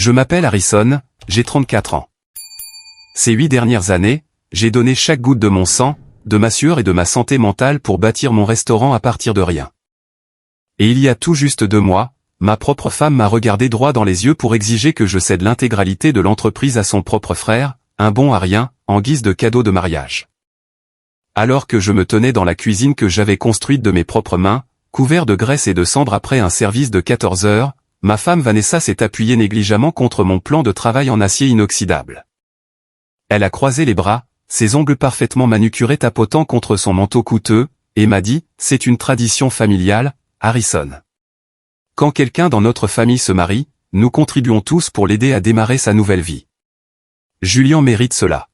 Je m'appelle Harrison, j'ai 34 ans. Ces 8 dernières années, j'ai donné chaque goutte de mon sang, de ma sueur et de ma santé mentale pour bâtir mon restaurant à partir de rien. Et il y a tout juste 2 mois, ma propre femme m'a regardé droit dans les yeux pour exiger que je cède l'intégralité de l'entreprise à son propre frère, un bon à rien, en guise de cadeau de mariage. Alors que je me tenais dans la cuisine que j'avais construite de mes propres mains, couvert de graisse et de cendres après un service de 14 heures, ma femme Vanessa s'est appuyée négligemment contre mon plan de travail en acier inoxydable. Elle a croisé les bras, ses ongles parfaitement manucurés tapotant contre son manteau coûteux, et m'a dit, c'est une tradition familiale, Harrison. Quand quelqu'un dans notre famille se marie, nous contribuons tous pour l'aider à démarrer sa nouvelle vie. Julien mérite cela.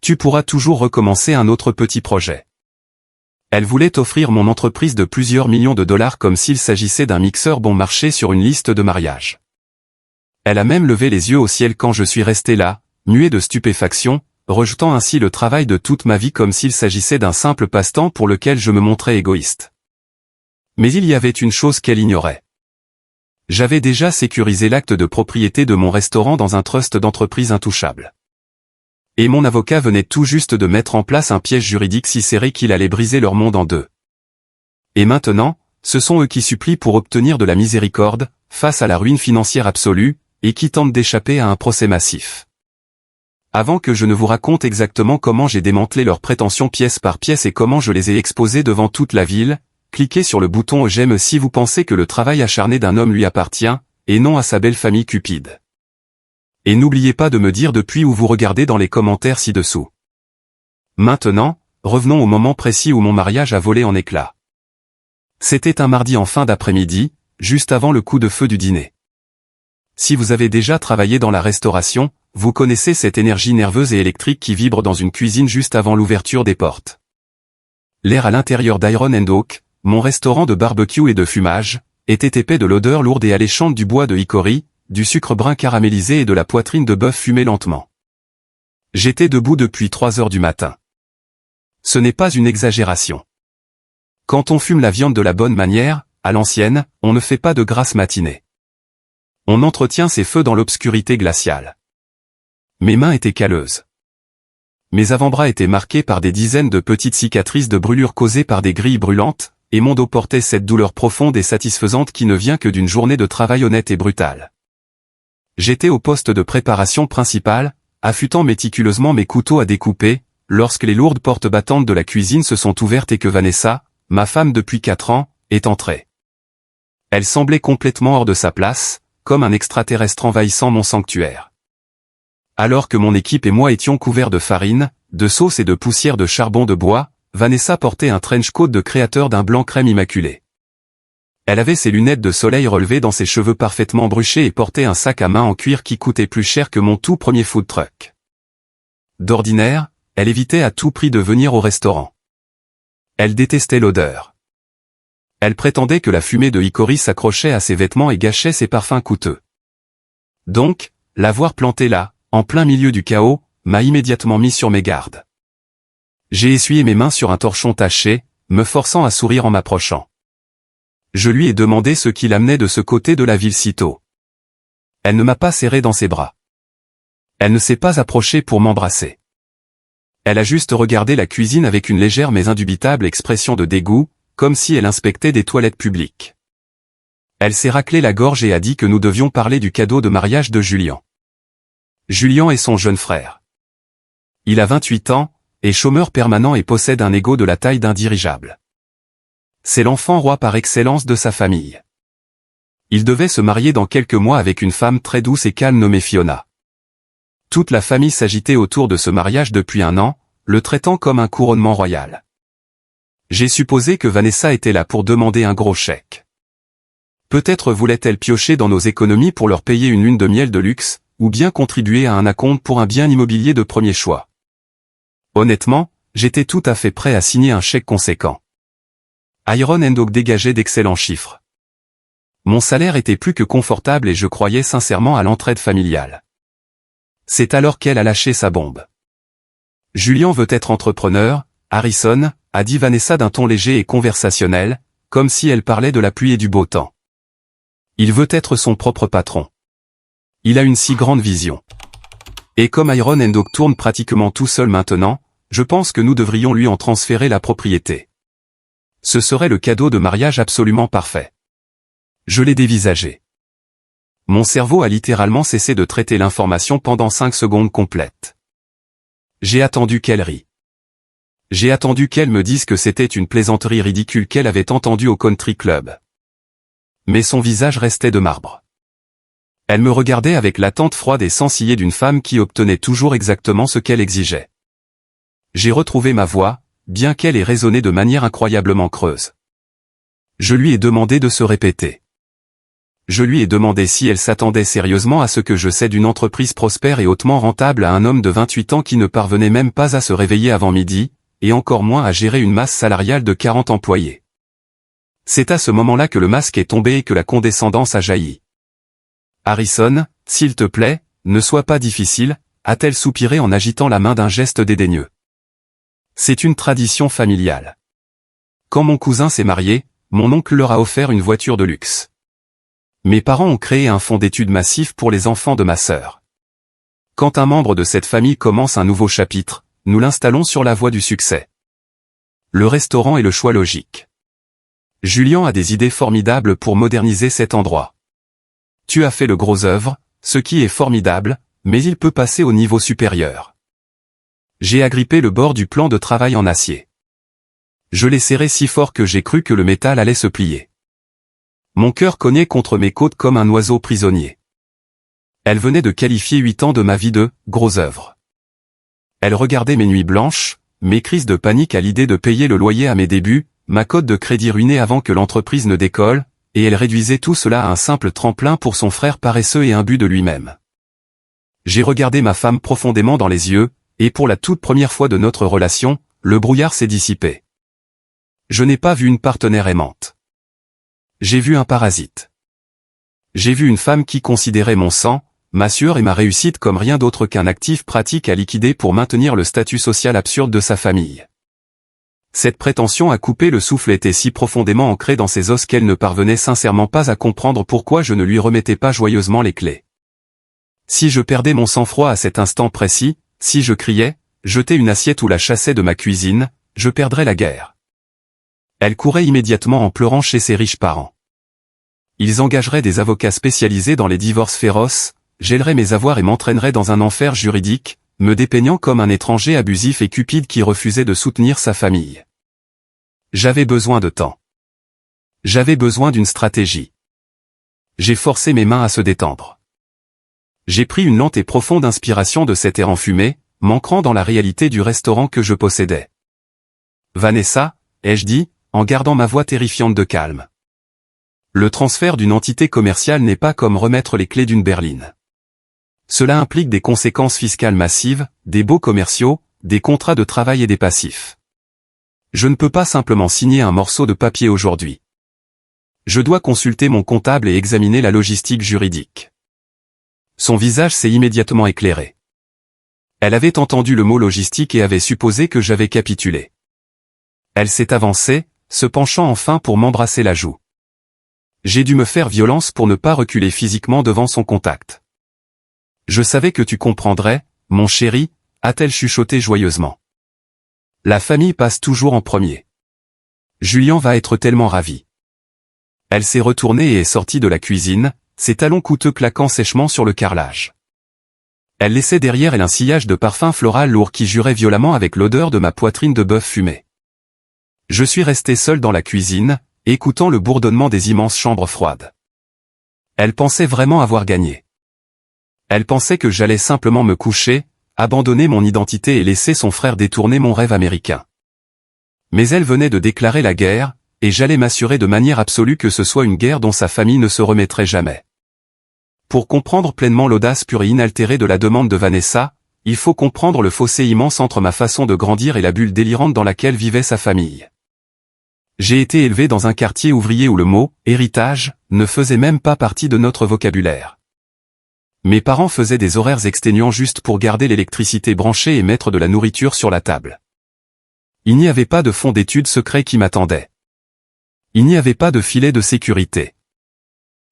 Tu pourras toujours recommencer un autre petit projet. Elle voulait offrir mon entreprise de plusieurs millions de dollars comme s'il s'agissait d'un mixeur bon marché sur une liste de mariage. Elle a même levé les yeux au ciel quand je suis resté là, muet de stupéfaction, rejetant ainsi le travail de toute ma vie comme s'il s'agissait d'un simple passe-temps pour lequel je me montrais égoïste. Mais il y avait une chose qu'elle ignorait. J'avais déjà sécurisé l'acte de propriété de mon restaurant dans un trust d'entreprise intouchable. Et mon avocat venait tout juste de mettre en place un piège juridique si serré qu'il allait briser leur monde en deux. Et maintenant, ce sont eux qui supplient pour obtenir de la miséricorde, face à la ruine financière absolue, et qui tentent d'échapper à un procès massif. Avant que je ne vous raconte exactement comment j'ai démantelé leurs prétentions pièce par pièce et comment je les ai exposées devant toute la ville, cliquez sur le bouton j'aime si vous pensez que le travail acharné d'un homme lui appartient, et non à sa belle famille cupide. Et n'oubliez pas de me dire depuis où vous regardez dans les commentaires ci-dessous. Maintenant, revenons au moment précis où mon mariage a volé en éclats. C'était un mardi en fin d'après-midi, juste avant le coup de feu du dîner. Si vous avez déjà travaillé dans la restauration, vous connaissez cette énergie nerveuse et électrique qui vibre dans une cuisine juste avant l'ouverture des portes. L'air à l'intérieur d'Iron & Oak, mon restaurant de barbecue et de fumage, était épais de l'odeur lourde et alléchante du bois de hickory, du sucre brun caramélisé et de la poitrine de bœuf fumée lentement. J'étais debout depuis 3 heures du matin. Ce n'est pas une exagération. Quand on fume la viande de la bonne manière, à l'ancienne, on ne fait pas de grasse matinée. On entretient ses feux dans l'obscurité glaciale. Mes mains étaient calleuses. Mes avant-bras étaient marqués par des dizaines de petites cicatrices de brûlures causées par des grilles brûlantes, et mon dos portait cette douleur profonde et satisfaisante qui ne vient que d'une journée de travail honnête et brutale. J'étais au poste de préparation principal, affûtant méticuleusement mes couteaux à découper, lorsque les lourdes portes battantes de la cuisine se sont ouvertes et que Vanessa, ma femme depuis 4 ans, est entrée. Elle semblait complètement hors de sa place, comme un extraterrestre envahissant mon sanctuaire. Alors que mon équipe et moi étions couverts de farine, de sauce et de poussière de charbon de bois, Vanessa portait un trench coat de créateur d'un blanc crème immaculé. Elle avait ses lunettes de soleil relevées dans ses cheveux parfaitement bruchés et portait un sac à main en cuir qui coûtait plus cher que mon tout premier food truck. D'ordinaire, elle évitait à tout prix de venir au restaurant. Elle détestait l'odeur. Elle prétendait que la fumée de hickory s'accrochait à ses vêtements et gâchait ses parfums coûteux. Donc, la voir plantée là, en plein milieu du chaos, m'a immédiatement mis sur mes gardes. J'ai essuyé mes mains sur un torchon taché, me forçant à sourire en m'approchant. Je lui ai demandé ce qui l'amenait de ce côté de la ville si tôt. Elle ne m'a pas serré dans ses bras. Elle ne s'est pas approchée pour m'embrasser. Elle a juste regardé la cuisine avec une légère mais indubitable expression de dégoût, comme si elle inspectait des toilettes publiques. Elle s'est raclé la gorge et a dit que nous devions parler du cadeau de mariage de Julien. Julien est son jeune frère. Il a 28 ans, est chômeur permanent et possède un ego de la taille d'un dirigeable. C'est l'enfant roi par excellence de sa famille. Il devait se marier dans quelques mois avec une femme très douce et calme nommée Fiona. Toute la famille s'agitait autour de ce mariage depuis 1 an, le traitant comme un couronnement royal. J'ai supposé que Vanessa était là pour demander un gros chèque. Peut-être voulait-elle piocher dans nos économies pour leur payer une lune de miel de luxe, ou bien contribuer à un acompte pour un bien immobilier de premier choix. Honnêtement, j'étais tout à fait prêt à signer un chèque conséquent. Iron & Oak dégageait d'excellents chiffres. Mon salaire était plus que confortable et je croyais sincèrement à l'entraide familiale. C'est alors qu'elle a lâché sa bombe. Julien veut être entrepreneur, Harrison, a dit Vanessa d'un ton léger et conversationnel, comme si elle parlait de la pluie et du beau temps. Il veut être son propre patron. Il a une si grande vision. Et comme Iron Dog tourne pratiquement tout seul maintenant, je pense que nous devrions lui en transférer la propriété. Ce serait le cadeau de mariage absolument parfait. Je l'ai dévisagé. Mon cerveau a littéralement cessé de traiter l'information pendant 5 secondes complètes. J'ai attendu qu'elle rie. J'ai attendu qu'elle me dise que c'était une plaisanterie ridicule qu'elle avait entendue au country club. Mais son visage restait de marbre. Elle me regardait avec l'attente froide et sans ciller d'une femme qui obtenait toujours exactement ce qu'elle exigeait. J'ai retrouvé ma voix, bien qu'elle ait résonné de manière incroyablement creuse. Je lui ai demandé de se répéter. Je lui ai demandé si elle s'attendait sérieusement à ce que je cède une entreprise prospère et hautement rentable à un homme de 28 ans qui ne parvenait même pas à se réveiller avant midi, et encore moins à gérer une masse salariale de 40 employés. C'est à ce moment-là que le masque est tombé et que la condescendance a jailli. Harrison, s'il te plaît, ne sois pas difficile, a-t-elle soupiré en agitant la main d'un geste dédaigneux. C'est une tradition familiale. Quand mon cousin s'est marié, mon oncle leur a offert une voiture de luxe. Mes parents ont créé un fonds d'études massif pour les enfants de ma sœur. Quand un membre de cette famille commence un nouveau chapitre, nous l'installons sur la voie du succès. Le restaurant est le choix logique. Julian a des idées formidables pour moderniser cet endroit. Tu as fait le gros œuvre, ce qui est formidable, mais il peut passer au niveau supérieur. J'ai agrippé le bord du plan de travail en acier. Je l'ai serré si fort que j'ai cru que le métal allait se plier. Mon cœur cognait contre mes côtes comme un oiseau prisonnier. Elle venait de qualifier 8 ans de ma vie de « gros œuvre ». Elle regardait mes nuits blanches, mes crises de panique à l'idée de payer le loyer à mes débuts, ma cote de crédit ruinée avant que l'entreprise ne décolle, et elle réduisait tout cela à un simple tremplin pour son frère paresseux et imbu de lui-même. J'ai regardé ma femme profondément dans les yeux, et pour la toute première fois de notre relation, le brouillard s'est dissipé. Je n'ai pas vu une partenaire aimante. J'ai vu un parasite. J'ai vu une femme qui considérait mon sang, ma sueur et ma réussite comme rien d'autre qu'un actif pratique à liquider pour maintenir le statut social absurde de sa famille. Cette prétention à couper le souffle était si profondément ancrée dans ses os qu'elle ne parvenait sincèrement pas à comprendre pourquoi je ne lui remettais pas joyeusement les clés. Si je perdais mon sang-froid à cet instant précis, si je criais, jetais une assiette ou la chassais de ma cuisine, je perdrais la guerre. Elle courait immédiatement en pleurant chez ses riches parents. Ils engageraient des avocats spécialisés dans les divorces féroces, gèleraient mes avoirs et m'entraîneraient dans un enfer juridique, me dépeignant comme un étranger abusif et cupide qui refusait de soutenir sa famille. J'avais besoin de temps. J'avais besoin d'une stratégie. J'ai forcé mes mains à se détendre. J'ai pris une lente et profonde inspiration de cet air enfumé, m'ancrant dans la réalité du restaurant que je possédais. Vanessa, ai-je dit, en gardant ma voix terrifiante de calme. Le transfert d'une entité commerciale n'est pas comme remettre les clés d'une berline. Cela implique des conséquences fiscales massives, des baux commerciaux, des contrats de travail et des passifs. Je ne peux pas simplement signer un morceau de papier aujourd'hui. Je dois consulter mon comptable et examiner la logistique juridique. Son visage s'est immédiatement éclairé. Elle avait entendu le mot logistique et avait supposé que j'avais capitulé. Elle s'est avancée, se penchant enfin pour m'embrasser la joue. J'ai dû me faire violence pour ne pas reculer physiquement devant son contact. Je savais que tu comprendrais, mon chéri, a-t-elle chuchoté joyeusement. La famille passe toujours en premier. Julien va être tellement ravi. Elle s'est retournée et est sortie de la cuisine, ses talons coûteux claquant sèchement sur le carrelage. Elle laissait derrière elle un sillage de parfum floral lourd qui jurait violemment avec l'odeur de ma poitrine de bœuf fumé. Je suis resté seul dans la cuisine, écoutant le bourdonnement des immenses chambres froides. Elle pensait vraiment avoir gagné. Elle pensait que j'allais simplement me coucher, abandonner mon identité et laisser son frère détourner mon rêve américain. Mais elle venait de déclarer la guerre, et j'allais m'assurer de manière absolue que ce soit une guerre dont sa famille ne se remettrait jamais. Pour comprendre pleinement l'audace pure et inaltérée de la demande de Vanessa, il faut comprendre le fossé immense entre ma façon de grandir et la bulle délirante dans laquelle vivait sa famille. J'ai été élevé dans un quartier ouvrier où le mot « héritage » ne faisait même pas partie de notre vocabulaire. Mes parents faisaient des horaires exténuants juste pour garder l'électricité branchée et mettre de la nourriture sur la table. Il n'y avait pas de fonds d'études secret qui m'attendait. Il n'y avait pas de filet de sécurité.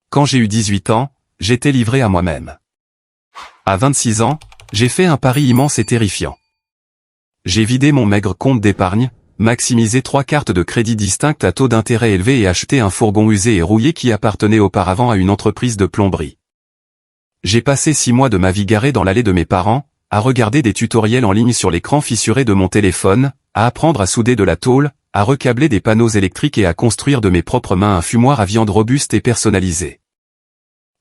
Quand j'ai eu 18 ans, j'étais livré à moi-même. À 26 ans, j'ai fait un pari immense et terrifiant. J'ai vidé mon maigre compte d'épargne, maximisé 3 cartes de crédit distinctes à taux d'intérêt élevé et acheté un fourgon usé et rouillé qui appartenait auparavant à une entreprise de plomberie. J'ai passé 6 mois de ma vie garé dans l'allée de mes parents, à regarder des tutoriels en ligne sur l'écran fissuré de mon téléphone, à apprendre à souder de la tôle, à recabler des panneaux électriques et à construire de mes propres mains un fumoir à viande robuste et personnalisé.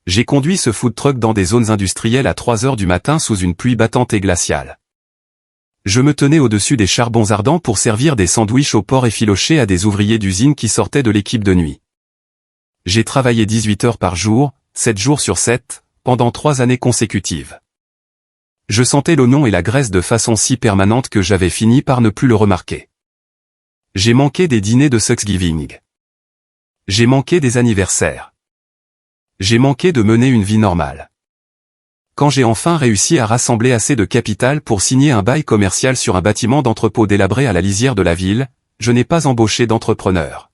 J'ai conduit ce food truck dans des zones industrielles à 3 heures du matin sous une pluie battante et glaciale. Je me tenais au-dessus des charbons ardents pour servir des sandwichs au porc effiloché à des ouvriers d'usine qui sortaient de l'équipe de nuit. J'ai travaillé 18 heures par jour, 7 jours sur 7, pendant 3 années consécutives. Je sentais l'oignon et la graisse de façon si permanente que j'avais fini par ne plus le remarquer. J'ai manqué des dîners de Thanksgiving. J'ai manqué des anniversaires. J'ai manqué de mener une vie normale. Quand j'ai enfin réussi à rassembler assez de capital pour signer un bail commercial sur un bâtiment d'entrepôt délabré à la lisière de la ville, je n'ai pas embauché d'entrepreneur.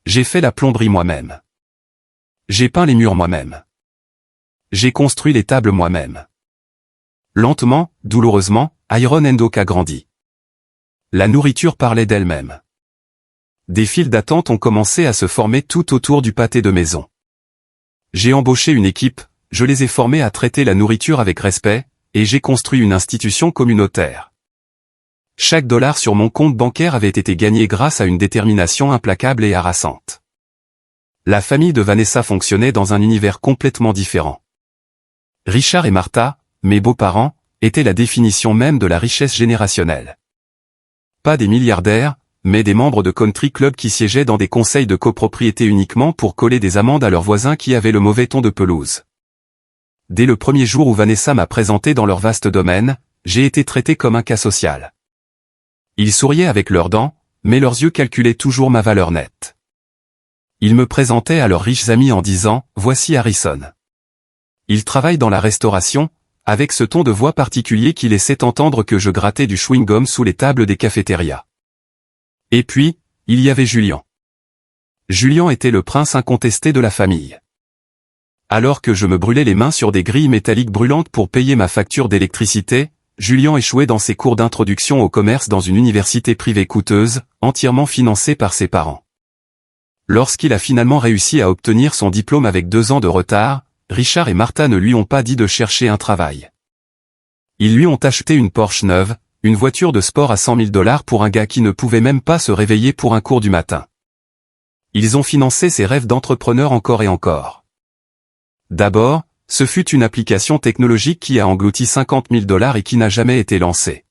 J'ai fait la plomberie moi-même. J'ai peint les murs moi-même. J'ai construit les tables moi-même. Lentement, douloureusement, Iron Endok a grandi. La nourriture parlait d'elle-même. Des files d'attente ont commencé à se former tout autour du pâté de maison. J'ai embauché une équipe, je les ai formés à traiter la nourriture avec respect, et j'ai construit une institution communautaire. Chaque dollar sur mon compte bancaire avait été gagné grâce à une détermination implacable et harassante. La famille de Vanessa fonctionnait dans un univers complètement différent. Richard et Martha, mes beaux-parents, étaient la définition même de la richesse générationnelle. Pas des milliardaires, mais des membres de country club qui siégeaient dans des conseils de copropriété uniquement pour coller des amendes à leurs voisins qui avaient le mauvais ton de pelouse. Dès le premier jour où Vanessa m'a présenté dans leur vaste domaine, j'ai été traité comme un cas social. Ils souriaient avec leurs dents, mais leurs yeux calculaient toujours ma valeur nette. Ils me présentaient à leurs riches amis en disant « Voici Harrison. Il travaille dans la restauration », avec ce ton de voix particulier qui laissait entendre que je grattais du chewing-gum sous les tables des cafétérias. Et puis, il y avait Julian. Julian était le prince incontesté de la famille. Alors que je me brûlais les mains sur des grilles métalliques brûlantes pour payer ma facture d'électricité, Julian échouait dans ses cours d'introduction au commerce dans une université privée coûteuse, entièrement financée par ses parents. Lorsqu'il a finalement réussi à obtenir son diplôme avec 2 ans de retard, Richard et Martha ne lui ont pas dit de chercher un travail. Ils lui ont acheté une Porsche neuve, une voiture de sport à 100 000 $ pour un gars qui ne pouvait même pas se réveiller pour un cours du matin. Ils ont financé ses rêves d'entrepreneur encore et encore. D'abord, ce fut une application technologique qui a englouti 50 000 $ et qui n'a jamais été lancée.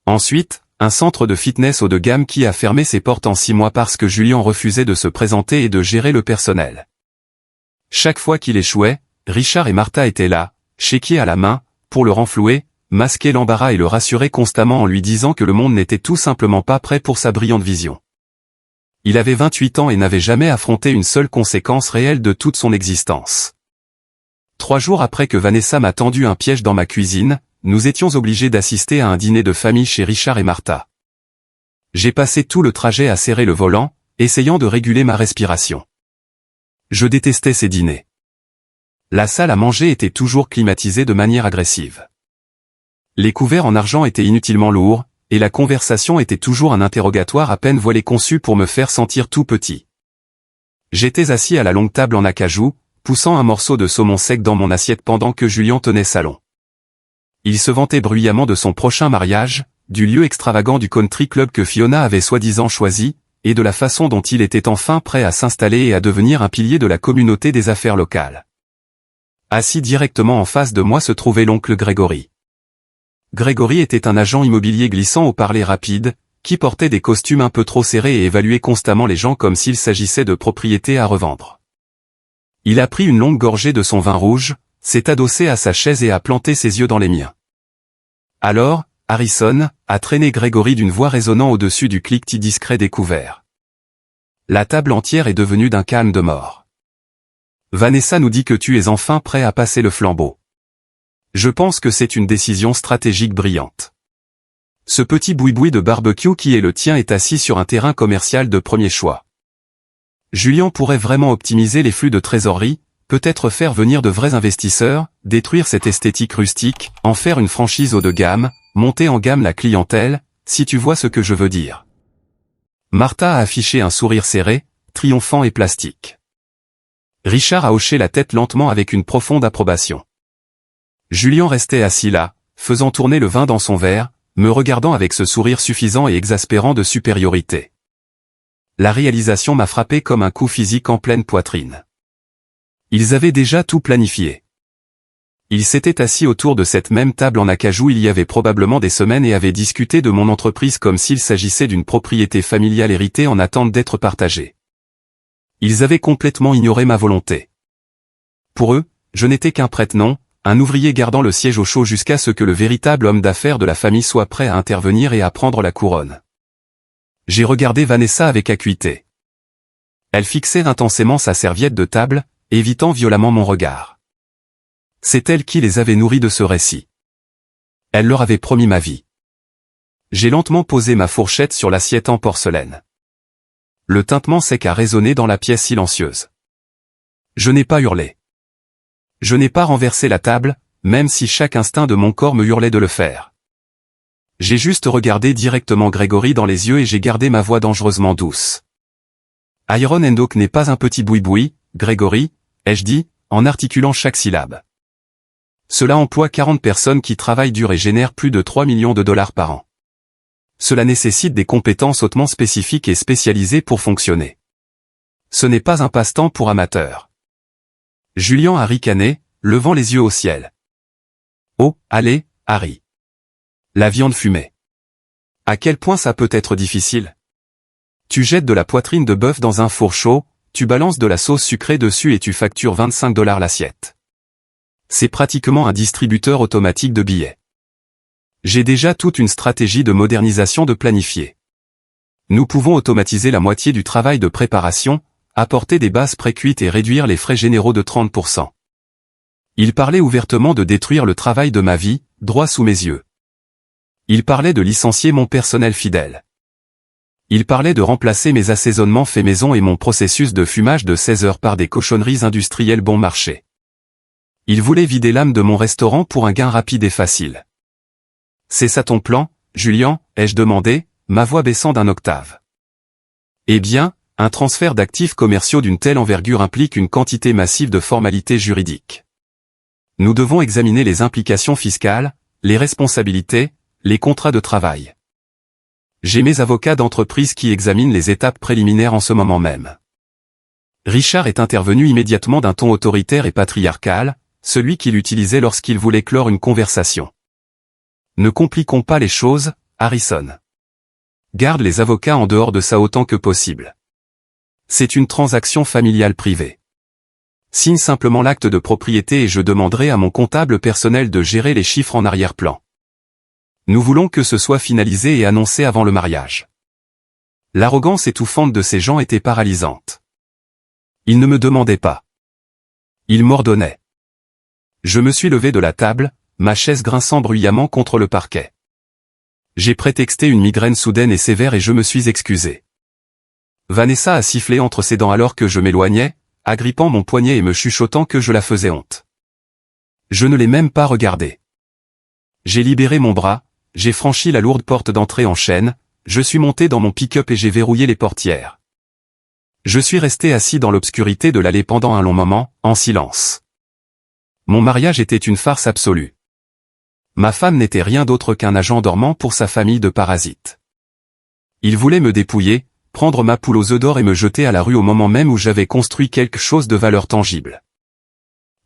Ensuite, un centre de fitness haut de gamme qui a fermé ses portes en 6 mois parce que Julian refusait de se présenter et de gérer le personnel. Chaque fois qu'il échouait, Richard et Martha étaient là, chéquier à la main, pour le renflouer, masquer l'embarras et le rassurer constamment en lui disant que le monde n'était tout simplement pas prêt pour sa brillante vision. Il avait 28 ans et n'avait jamais affronté une seule conséquence réelle de toute son existence. 3 jours après que Vanessa m'a tendu un piège dans ma cuisine, nous étions obligés d'assister à un dîner de famille chez Richard et Martha. J'ai passé tout le trajet à serrer le volant, essayant de réguler ma respiration. Je détestais ces dîners. La salle à manger était toujours climatisée de manière agressive. Les couverts en argent étaient inutilement lourds, et la conversation était toujours un interrogatoire à peine voilé conçu pour me faire sentir tout petit. J'étais assis à la longue table en acajou, poussant un morceau de saumon sec dans mon assiette pendant que Julian tenait salon. Il se vantait bruyamment de son prochain mariage, du lieu extravagant du country club que Fiona avait soi-disant choisi, et de la façon dont il était enfin prêt à s'installer et à devenir un pilier de la communauté des affaires locales. Assis directement en face de moi se trouvait l'oncle Grégory. Grégory était un agent immobilier glissant au parler rapide, qui portait des costumes un peu trop serrés et évaluait constamment les gens comme s'il s'agissait de propriétés à revendre. Il a pris une longue gorgée de son vin rouge, s'est adossé à sa chaise et a planté ses yeux dans les miens. Alors, Harrison a traîné Grégory d'une voix résonnant au-dessus du cliquetis discret des couverts. La table entière est devenue d'un calme de mort. Vanessa nous dit que tu es enfin prêt à passer le flambeau. Je pense que c'est une décision stratégique brillante. Ce petit boui-boui de barbecue qui est le tien est assis sur un terrain commercial de premier choix. Julian pourrait vraiment optimiser les flux de trésorerie, Peut-être faire venir de vrais investisseurs, détruire cette esthétique rustique, en faire une franchise haut de gamme, monter en gamme la clientèle, si tu vois ce que je veux dire. Martha a affiché un sourire serré, triomphant et plastique. Richard a hoché la tête lentement avec une profonde approbation. Julien restait assis là, faisant tourner le vin dans son verre, me regardant avec ce sourire suffisant et exaspérant de supériorité. La réalisation m'a frappé comme un coup physique en pleine poitrine. Ils avaient déjà tout planifié. Ils s'étaient assis autour de cette même table en acajou il y avait probablement des semaines et avaient discuté de mon entreprise comme s'il s'agissait d'une propriété familiale héritée en attente d'être partagée. Ils avaient complètement ignoré ma volonté. Pour eux, je n'étais qu'un prête-nom, un ouvrier gardant le siège au chaud jusqu'à ce que le véritable homme d'affaires de la famille soit prêt à intervenir et à prendre la couronne. J'ai regardé Vanessa avec acuité. Elle fixait intensément sa serviette de table, évitant violemment mon regard. C'est elle qui les avait nourris de ce récit. Elle leur avait promis ma vie. J'ai lentement posé ma fourchette sur l'assiette en porcelaine. Le tintement sec a résonné dans la pièce silencieuse. Je n'ai pas hurlé. Je n'ai pas renversé la table, même si chaque instinct de mon corps me hurlait de le faire. J'ai juste regardé directement Grégory dans les yeux et j'ai gardé ma voix dangereusement douce. Iron Endok n'est pas un petit boui-boui, Grégory, ai-je dit, en articulant chaque syllabe. Cela emploie 40 personnes qui travaillent dur et génèrent plus de 3 millions de dollars par an. Cela nécessite des compétences hautement spécifiques et spécialisées pour fonctionner. Ce n'est pas un passe-temps pour amateurs. Julien a ricané, levant les yeux au ciel. Oh, allez, Harry. La viande fumée. À quel point ça peut être difficile? Tu jettes de la poitrine de bœuf dans un four chaud, tu balances de la sauce sucrée dessus et tu factures 25 $ l'assiette. C'est pratiquement un distributeur automatique de billets. J'ai déjà toute une stratégie de modernisation de planifier. Nous pouvons automatiser la moitié du travail de préparation, apporter des bases précuites et réduire les frais généraux de 30%. Il parlait ouvertement de détruire le travail de ma vie, droit sous mes yeux. Il parlait de licencier mon personnel fidèle. Il parlait de remplacer mes assaisonnements faits maison et mon processus de fumage de 16 heures par des cochonneries industrielles bon marché. Il voulait vider l'âme de mon restaurant pour un gain rapide et facile. C'est ça ton plan, Julien, ai-je demandé, ma voix baissant d'un octave. Eh bien, un transfert d'actifs commerciaux d'une telle envergure implique une quantité massive de formalités juridiques. Nous devons examiner les implications fiscales, les responsabilités, les contrats de travail. J'ai mes avocats d'entreprise qui examinent les étapes préliminaires en ce moment même. Richard est intervenu immédiatement d'un ton autoritaire et patriarcal, celui qu'il utilisait lorsqu'il voulait clore une conversation. Ne compliquons pas les choses, Harrison. Garde les avocats en dehors de ça autant que possible. C'est une transaction familiale privée. Signe simplement l'acte de propriété et je demanderai à mon comptable personnel de gérer les chiffres en arrière-plan. Nous voulons que ce soit finalisé et annoncé avant le mariage. L'arrogance étouffante de ces gens était paralysante. Ils ne me demandaient pas. Ils m'ordonnaient. Je me suis levé de la table, ma chaise grinçant bruyamment contre le parquet. J'ai prétexté une migraine soudaine et sévère et je me suis excusé. Vanessa a sifflé entre ses dents alors que je m'éloignais, agrippant mon poignet et me chuchotant que je la faisais honte. Je ne l'ai même pas regardée. J'ai libéré mon bras, j'ai franchi la lourde porte d'entrée en chaîne, je suis monté dans mon pick-up et j'ai verrouillé les portières. Je suis resté assis dans l'obscurité de l'allée pendant un long moment, en silence. Mon mariage était une farce absolue. Ma femme n'était rien d'autre qu'un agent dormant pour sa famille de parasites. Il voulait me dépouiller, prendre ma poule aux œufs d'or et me jeter à la rue au moment même où j'avais construit quelque chose de valeur tangible.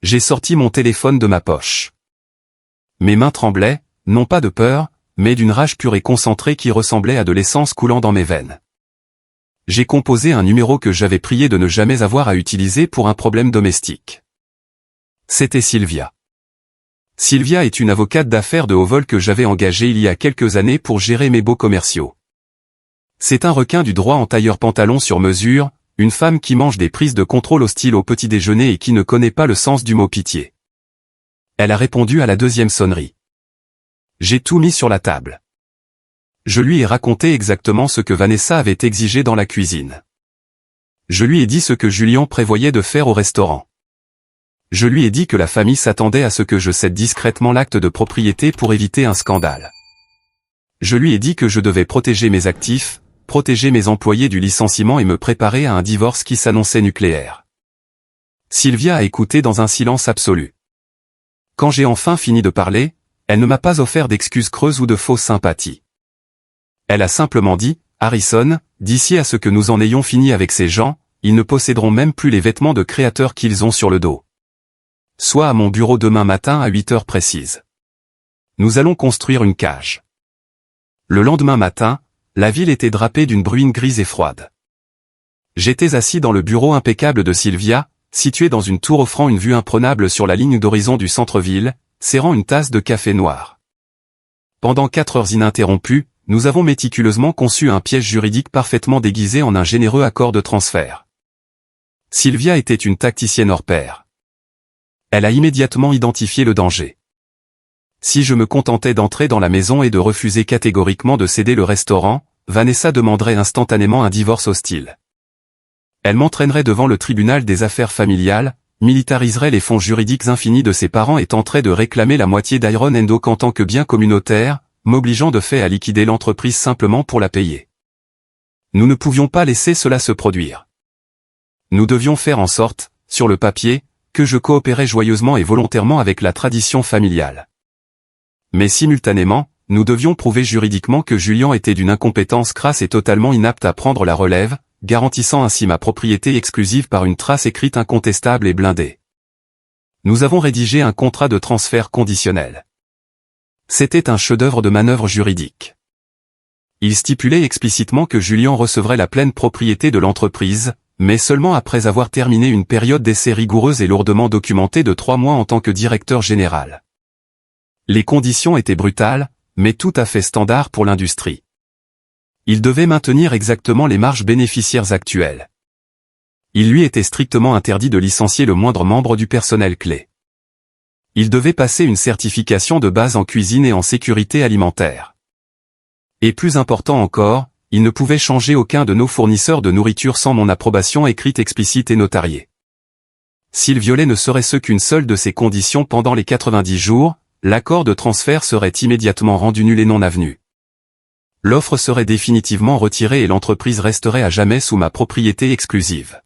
J'ai sorti mon téléphone de ma poche. Mes mains tremblaient, non pas de peur, mais d'une rage pure et concentrée qui ressemblait à de l'essence coulant dans mes veines. J'ai composé un numéro que j'avais prié de ne jamais avoir à utiliser pour un problème domestique. C'était Sylvia. Sylvia est une avocate d'affaires de haut vol que j'avais engagée il y a quelques années pour gérer mes baux commerciaux. C'est un requin du droit en tailleur pantalon sur mesure, une femme qui mange des prises de contrôle hostiles au petit déjeuner et qui ne connaît pas le sens du mot pitié. Elle a répondu à la deuxième sonnerie. J'ai tout mis sur la table. Je lui ai raconté exactement ce que Vanessa avait exigé dans la cuisine. Je lui ai dit ce que Julien prévoyait de faire au restaurant. Je lui ai dit que la famille s'attendait à ce que je cède discrètement l'acte de propriété pour éviter un scandale. Je lui ai dit que je devais protéger mes actifs, protéger mes employés du licenciement et me préparer à un divorce qui s'annonçait nucléaire. Sylvia a écouté dans un silence absolu. Quand j'ai enfin fini de parler, elle ne m'a pas offert d'excuses creuses ou de fausses sympathies. Elle a simplement dit, « Harrison, d'ici à ce que nous en ayons fini avec ces gens, ils ne posséderont même plus les vêtements de créateurs qu'ils ont sur le dos. Sois à mon bureau demain matin à 8 heures précises. Nous allons construire une cage. » Le lendemain matin, la ville était drapée d'une bruine grise et froide. J'étais assis dans le bureau impeccable de Sylvia, situé dans une tour offrant une vue imprenable sur la ligne d'horizon du centre-ville, serrant une tasse de café noir. Pendant 4 heures ininterrompues, nous avons méticuleusement conçu un piège juridique parfaitement déguisé en un généreux accord de transfert. Sylvia était une tacticienne hors pair. Elle a immédiatement identifié le danger. Si je me contentais d'entrer dans la maison et de refuser catégoriquement de céder le restaurant, Vanessa demanderait instantanément un divorce hostile. Elle m'entraînerait devant le tribunal des affaires familiales, militariserait les fonds juridiques infinis de ses parents et tenterait de réclamer la moitié d'Iron & Oak en tant que bien communautaire, m'obligeant de fait à liquider l'entreprise simplement pour la payer. Nous ne pouvions pas laisser cela se produire. Nous devions faire en sorte, sur le papier, que je coopérais joyeusement et volontairement avec la tradition familiale. Mais simultanément, nous devions prouver juridiquement que Julian était d'une incompétence crasse et totalement inapte à prendre la relève, garantissant ainsi ma propriété exclusive par une trace écrite incontestable et blindée. Nous avons rédigé un contrat de transfert conditionnel. C'était un chef-d'œuvre de manœuvre juridique. Il stipulait explicitement que Julian recevrait la pleine propriété de l'entreprise, mais seulement après avoir terminé une période d'essai rigoureuse et lourdement documentée de 3 mois en tant que directeur général. Les conditions étaient brutales, mais tout à fait standards pour l'industrie. Il devait maintenir exactement les marges bénéficiaires actuelles. Il lui était strictement interdit de licencier le moindre membre du personnel clé. Il devait passer une certification de base en cuisine et en sécurité alimentaire. Et plus important encore, il ne pouvait changer aucun de nos fournisseurs de nourriture sans mon approbation écrite explicite et notariée. S'il violait ne serait-ce qu'une seule de ces conditions pendant les 90 jours, l'accord de transfert serait immédiatement rendu nul et non avenu. L'offre serait définitivement retirée et l'entreprise resterait à jamais sous ma propriété exclusive.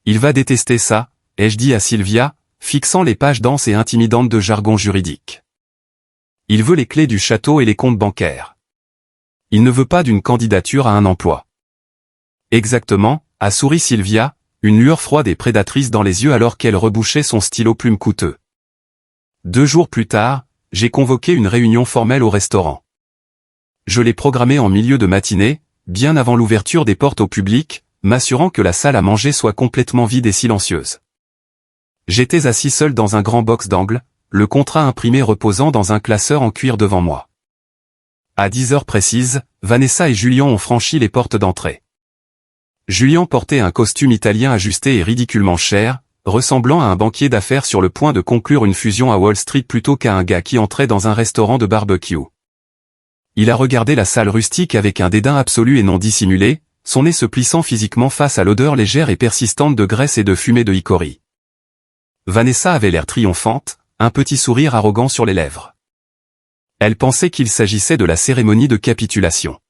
Il va détester ça, ai-je dit à Sylvia, fixant les pages denses et intimidantes de jargon juridique. Il veut les clés du château et les comptes bancaires. Il ne veut pas d'une candidature à un emploi. Exactement, a souri Sylvia, une lueur froide et prédatrice dans les yeux alors qu'elle rebouchait son stylo plume coûteux. 2 jours plus tard, j'ai convoqué une réunion formelle au restaurant. Je l'ai programmée en milieu de matinée, bien avant l'ouverture des portes au public, m'assurant que la salle à manger soit complètement vide et silencieuse. J'étais assis seul dans un grand box d'angle, le contrat imprimé reposant dans un classeur en cuir devant moi. À 10 heures précises, Vanessa et Julian ont franchi les portes d'entrée. Julian portait un costume italien ajusté et ridiculement cher, ressemblant à un banquier d'affaires sur le point de conclure une fusion à Wall Street plutôt qu'à un gars qui entrait dans un restaurant de barbecue. Il a regardé la salle rustique avec un dédain absolu et non dissimulé, son nez se plissant physiquement face à l'odeur légère et persistante de graisse et de fumée de hickory. Vanessa avait l'air triomphante, un petit sourire arrogant sur les lèvres. Elle pensait qu'il s'agissait de la cérémonie de capitulation.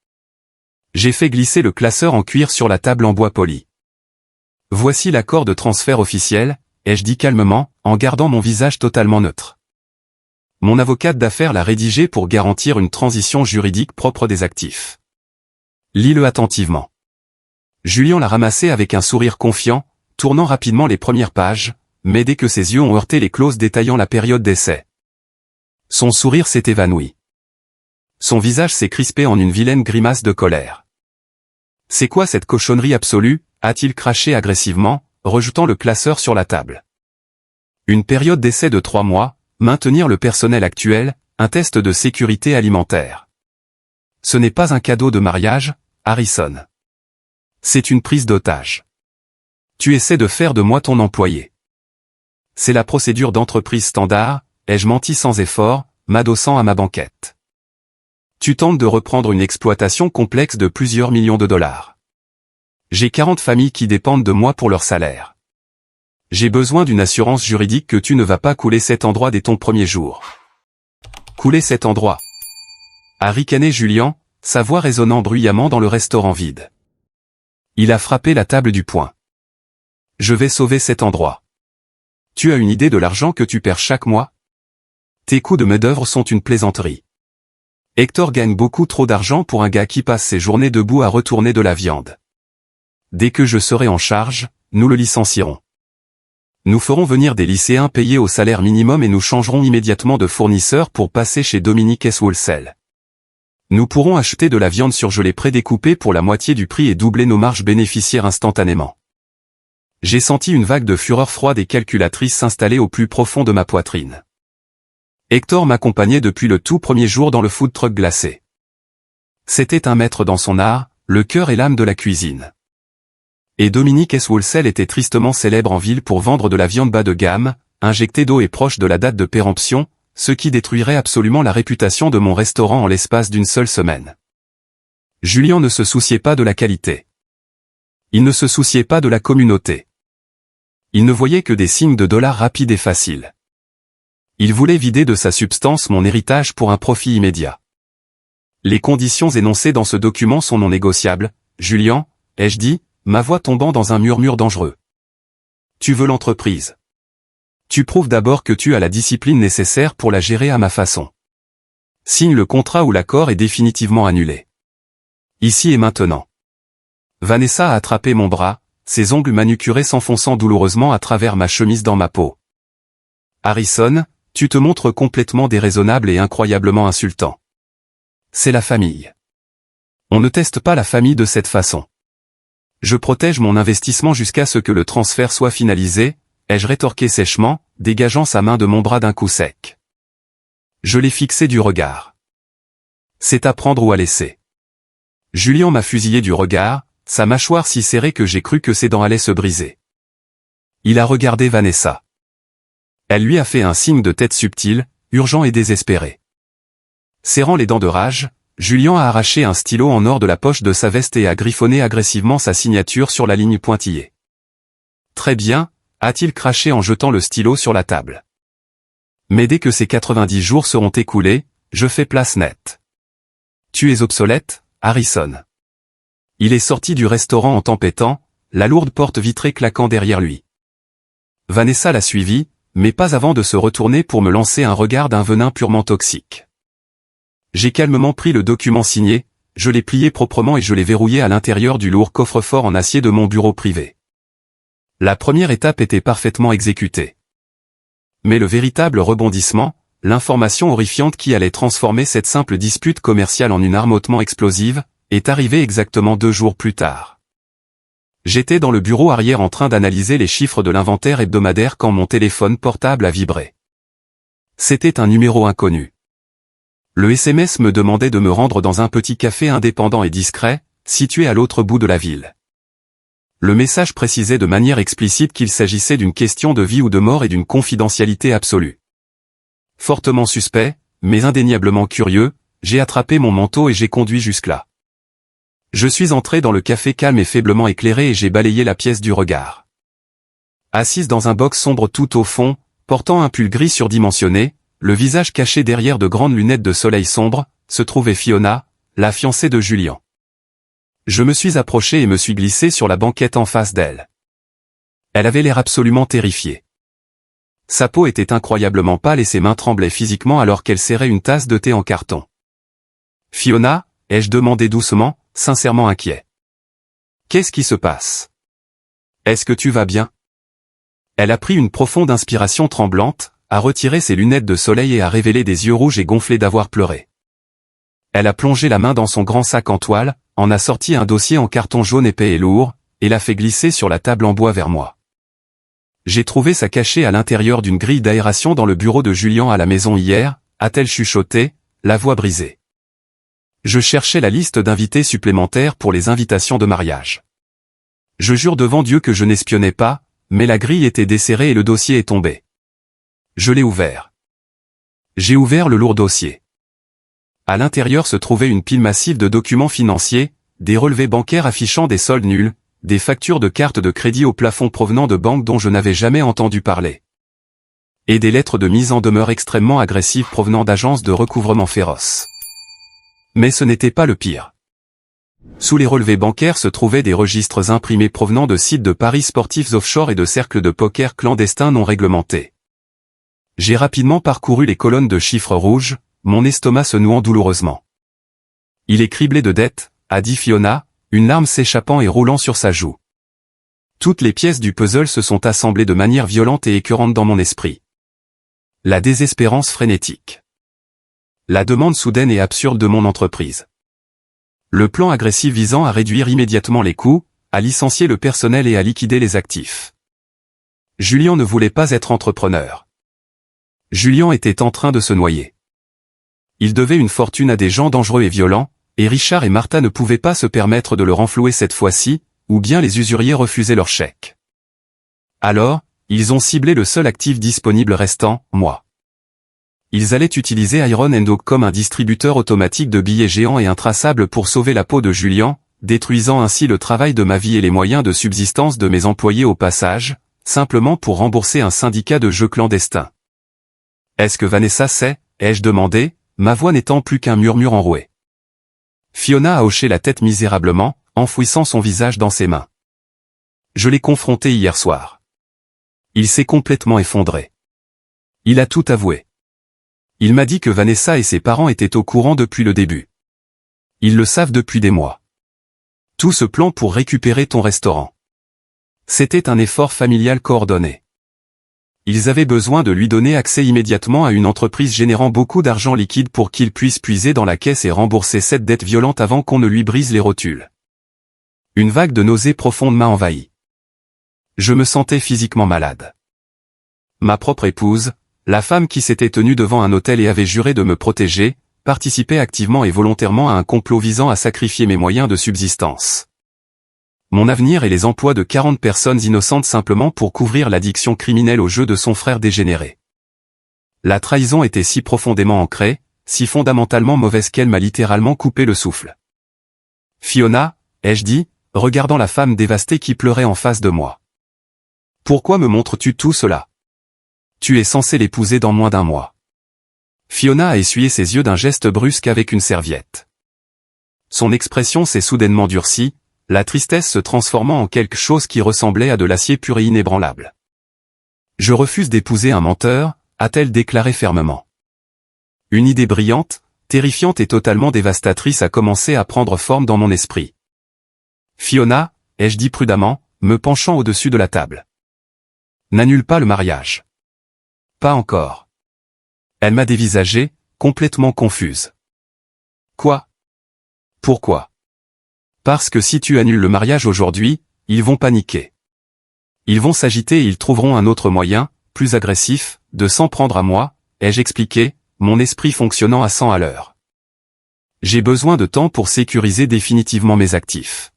J'ai fait glisser le classeur en cuir sur la table en bois poli. Voici l'accord de transfert officiel, ai-je dit calmement, en gardant mon visage totalement neutre. Mon avocate d'affaires l'a rédigé pour garantir une transition juridique propre des actifs. Lis-le attentivement. Julian l'a ramassé avec un sourire confiant, tournant rapidement les premières pages, mais dès que ses yeux ont heurté les clauses détaillant la période d'essai. Son sourire s'est évanoui. Son visage s'est crispé en une vilaine grimace de colère. C'est quoi cette cochonnerie absolue, a-t-il craché agressivement, rejetant le classeur sur la table. Une période d'essai de 3 mois, maintenir le personnel actuel, un test de sécurité alimentaire. Ce n'est pas un cadeau de mariage, Harrison. C'est une prise d'otage. Tu essaies de faire de moi ton employé. C'est la procédure d'entreprise standard, ai-je menti sans effort, m'adossant à ma banquette. Tu tentes de reprendre une exploitation complexe de plusieurs millions de dollars. J'ai 40 familles qui dépendent de moi pour leur salaire. J'ai besoin d'une assurance juridique que tu ne vas pas couler cet endroit dès ton premier jour. Couler cet endroit. A ricané Julien, sa voix résonnant bruyamment dans le restaurant vide. Il a frappé la table du poing. Je vais sauver cet endroit. Tu as une idée de l'argent que tu perds chaque mois? Tes coups de main-d'œuvre sont une plaisanterie. Hector gagne beaucoup trop d'argent pour un gars qui passe ses journées debout à retourner de la viande. Dès que je serai en charge, nous le licencierons. Nous ferons venir des lycéens payés au salaire minimum et nous changerons immédiatement de fournisseur pour passer chez Dominique S. Wholesale. Nous pourrons acheter de la viande surgelée prédécoupée pour la moitié du prix et doubler nos marges bénéficiaires instantanément. J'ai senti une vague de fureur froide et calculatrice s'installer au plus profond de ma poitrine. Hector m'accompagnait depuis le tout premier jour dans le food truck glacé. C'était un maître dans son art, le cœur et l'âme de la cuisine. Et Dominique S. Wholesale était tristement célèbre en ville pour vendre de la viande bas de gamme, injectée d'eau et proche de la date de péremption, ce qui détruirait absolument la réputation de mon restaurant en l'espace d'une seule semaine. Julien ne se souciait pas de la qualité. Il ne se souciait pas de la communauté. Il ne voyait que des signes de dollars rapides et faciles. Il voulait vider de sa substance mon héritage pour un profit immédiat. Les conditions énoncées dans ce document sont non négociables, Julien, ai-je dit, ma voix tombant dans un murmure dangereux. Tu veux l'entreprise. Tu prouves d'abord que tu as la discipline nécessaire pour la gérer à ma façon. Signe le contrat ou l'accord est définitivement annulé. Ici et maintenant. Vanessa a attrapé mon bras, ses ongles manucurés s'enfonçant douloureusement à travers ma chemise dans ma peau. Harrison, tu te montres complètement déraisonnable et incroyablement insultant. C'est la famille. On ne teste pas la famille de cette façon. Je protège mon investissement jusqu'à ce que le transfert soit finalisé, ai-je rétorqué sèchement, dégageant sa main de mon bras d'un coup sec. Je l'ai fixé du regard. C'est à prendre ou à laisser. Julien m'a fusillé du regard, sa mâchoire si serrée que j'ai cru que ses dents allaient se briser. Il a regardé Vanessa. Elle lui a fait un signe de tête subtil, urgent et désespéré. Serrant les dents de rage, Julien a arraché un stylo en or de la poche de sa veste et a griffonné agressivement sa signature sur la ligne pointillée. Très bien, a-t-il craché en jetant le stylo sur la table. Mais dès que ces 90 jours seront écoulés, je fais place nette. Tu es obsolète, Harrison. Il est sorti du restaurant en tempêtant, la lourde porte vitrée claquant derrière lui. Vanessa l'a suivi, mais pas avant de se retourner pour me lancer un regard d'un venin purement toxique. J'ai calmement pris le document signé, je l'ai plié proprement et je l'ai verrouillé à l'intérieur du lourd coffre-fort en acier de mon bureau privé. La première étape était parfaitement exécutée. Mais le véritable rebondissement, l'information horrifiante qui allait transformer cette simple dispute commerciale en une arme hautement explosive, est arrivé exactement 2 jours plus tard. J'étais dans le bureau arrière en train d'analyser les chiffres de l'inventaire hebdomadaire quand mon téléphone portable a vibré. C'était un numéro inconnu. Le SMS me demandait de me rendre dans un petit café indépendant et discret, situé à l'autre bout de la ville. Le message précisait de manière explicite qu'il s'agissait d'une question de vie ou de mort et d'une confidentialité absolue. Fortement suspect, mais indéniablement curieux, j'ai attrapé mon manteau et j'ai conduit jusque-là. Je suis entré dans le café calme et faiblement éclairé et j'ai balayé la pièce du regard. Assise dans un box sombre tout au fond, portant un pull gris surdimensionné, le visage caché derrière de grandes lunettes de soleil sombre, se trouvait Fiona, la fiancée de Julien. Je me suis approché et me suis glissé sur la banquette en face d'elle. Elle avait l'air absolument terrifiée. Sa peau était incroyablement pâle et ses mains tremblaient physiquement alors qu'elle serrait une tasse de thé en carton. « Fiona ?» ai-je demandé doucement, sincèrement inquiet. « Qu'est-ce qui se passe? Est-ce que tu vas bien ?» Elle a pris une profonde inspiration tremblante, a retiré ses lunettes de soleil et a révélé des yeux rouges et gonflés d'avoir pleuré. Elle a plongé la main dans son grand sac en toile, en a sorti un dossier en carton jaune épais et lourd, et l'a fait glisser sur la table en bois vers moi. J'ai trouvé ça caché à l'intérieur d'une grille d'aération dans le bureau de Julien à la maison hier, a-t-elle chuchoté, la voix brisée. Je cherchais la liste d'invités supplémentaires pour les invitations de mariage. Je jure devant Dieu que je n'espionnais pas, mais la grille était desserrée et le dossier est tombé. Je l'ai ouvert. J'ai ouvert le lourd dossier. À l'intérieur se trouvait une pile massive de documents financiers, des relevés bancaires affichant des soldes nuls, des factures de cartes de crédit au plafond provenant de banques dont je n'avais jamais entendu parler. Et des lettres de mise en demeure extrêmement agressives provenant d'agences de recouvrement féroces. Mais ce n'était pas le pire. Sous les relevés bancaires se trouvaient des registres imprimés provenant de sites de paris sportifs offshore et de cercles de poker clandestins non réglementés. J'ai rapidement parcouru les colonnes de chiffres rouges, mon estomac se nouant douloureusement. Il est criblé de dettes, a dit Fiona, une larme s'échappant et roulant sur sa joue. Toutes les pièces du puzzle se sont assemblées de manière violente et écœurante dans mon esprit. La désespérance frénétique. La demande soudaine et absurde de mon entreprise. Le plan agressif visant à réduire immédiatement les coûts, à licencier le personnel et à liquider les actifs. Julien ne voulait pas être entrepreneur. Julien était en train de se noyer. Il devait une fortune à des gens dangereux et violents, et Richard et Martha ne pouvaient pas se permettre de le renflouer cette fois-ci, ou bien les usuriers refusaient leurs chèques. Alors, ils ont ciblé le seul actif disponible restant, moi. Ils allaient utiliser Iron & Oak comme un distributeur automatique de billets géants et intraçable pour sauver la peau de Julien, détruisant ainsi le travail de ma vie et les moyens de subsistance de mes employés au passage, simplement pour rembourser un syndicat de jeux clandestins. Est-ce que Vanessa sait, ai-je demandé, ma voix n'étant plus qu'un murmure enroué. Fiona a hoché la tête misérablement, enfouissant son visage dans ses mains. Je l'ai confronté hier soir. Il s'est complètement effondré. Il a tout avoué. Il m'a dit que Vanessa et ses parents étaient au courant depuis le début. Ils le savent depuis des mois. Tout ce plan pour récupérer ton restaurant. C'était un effort familial coordonné. Ils avaient besoin de lui donner accès immédiatement à une entreprise générant beaucoup d'argent liquide pour qu'il puisse puiser dans la caisse et rembourser cette dette violente avant qu'on ne lui brise les rotules. Une vague de nausée profonde m'a envahi. Je me sentais physiquement malade. Ma propre épouse, la femme qui s'était tenue devant un autel et avait juré de me protéger, participait activement et volontairement à un complot visant à sacrifier mes moyens de subsistance. Mon avenir et les emplois de 40 personnes innocentes simplement pour couvrir l'addiction criminelle au jeu de son frère dégénéré. La trahison était si profondément ancrée, si fondamentalement mauvaise qu'elle m'a littéralement coupé le souffle. Fiona, ai-je dit, regardant la femme dévastée qui pleurait en face de moi. Pourquoi me montres-tu tout cela? Tu es censé l'épouser dans moins d'un mois. Fiona a essuyé ses yeux d'un geste brusque avec une serviette. Son expression s'est soudainement durcie, la tristesse se transformant en quelque chose qui ressemblait à de l'acier pur et inébranlable. Je refuse d'épouser un menteur, a-t-elle déclaré fermement. Une idée brillante, terrifiante et totalement dévastatrice a commencé à prendre forme dans mon esprit. Fiona, ai-je dit prudemment, me penchant au-dessus de la table. N'annule pas le mariage. Pas encore. Elle m'a dévisagé, complètement confuse. Quoi? Pourquoi? Parce que si tu annules le mariage aujourd'hui, ils vont paniquer. Ils vont s'agiter et ils trouveront un autre moyen, plus agressif, de s'en prendre à moi, ai-je expliqué, mon esprit fonctionnant à 100 à l'heure. J'ai besoin de temps pour sécuriser définitivement mes actifs.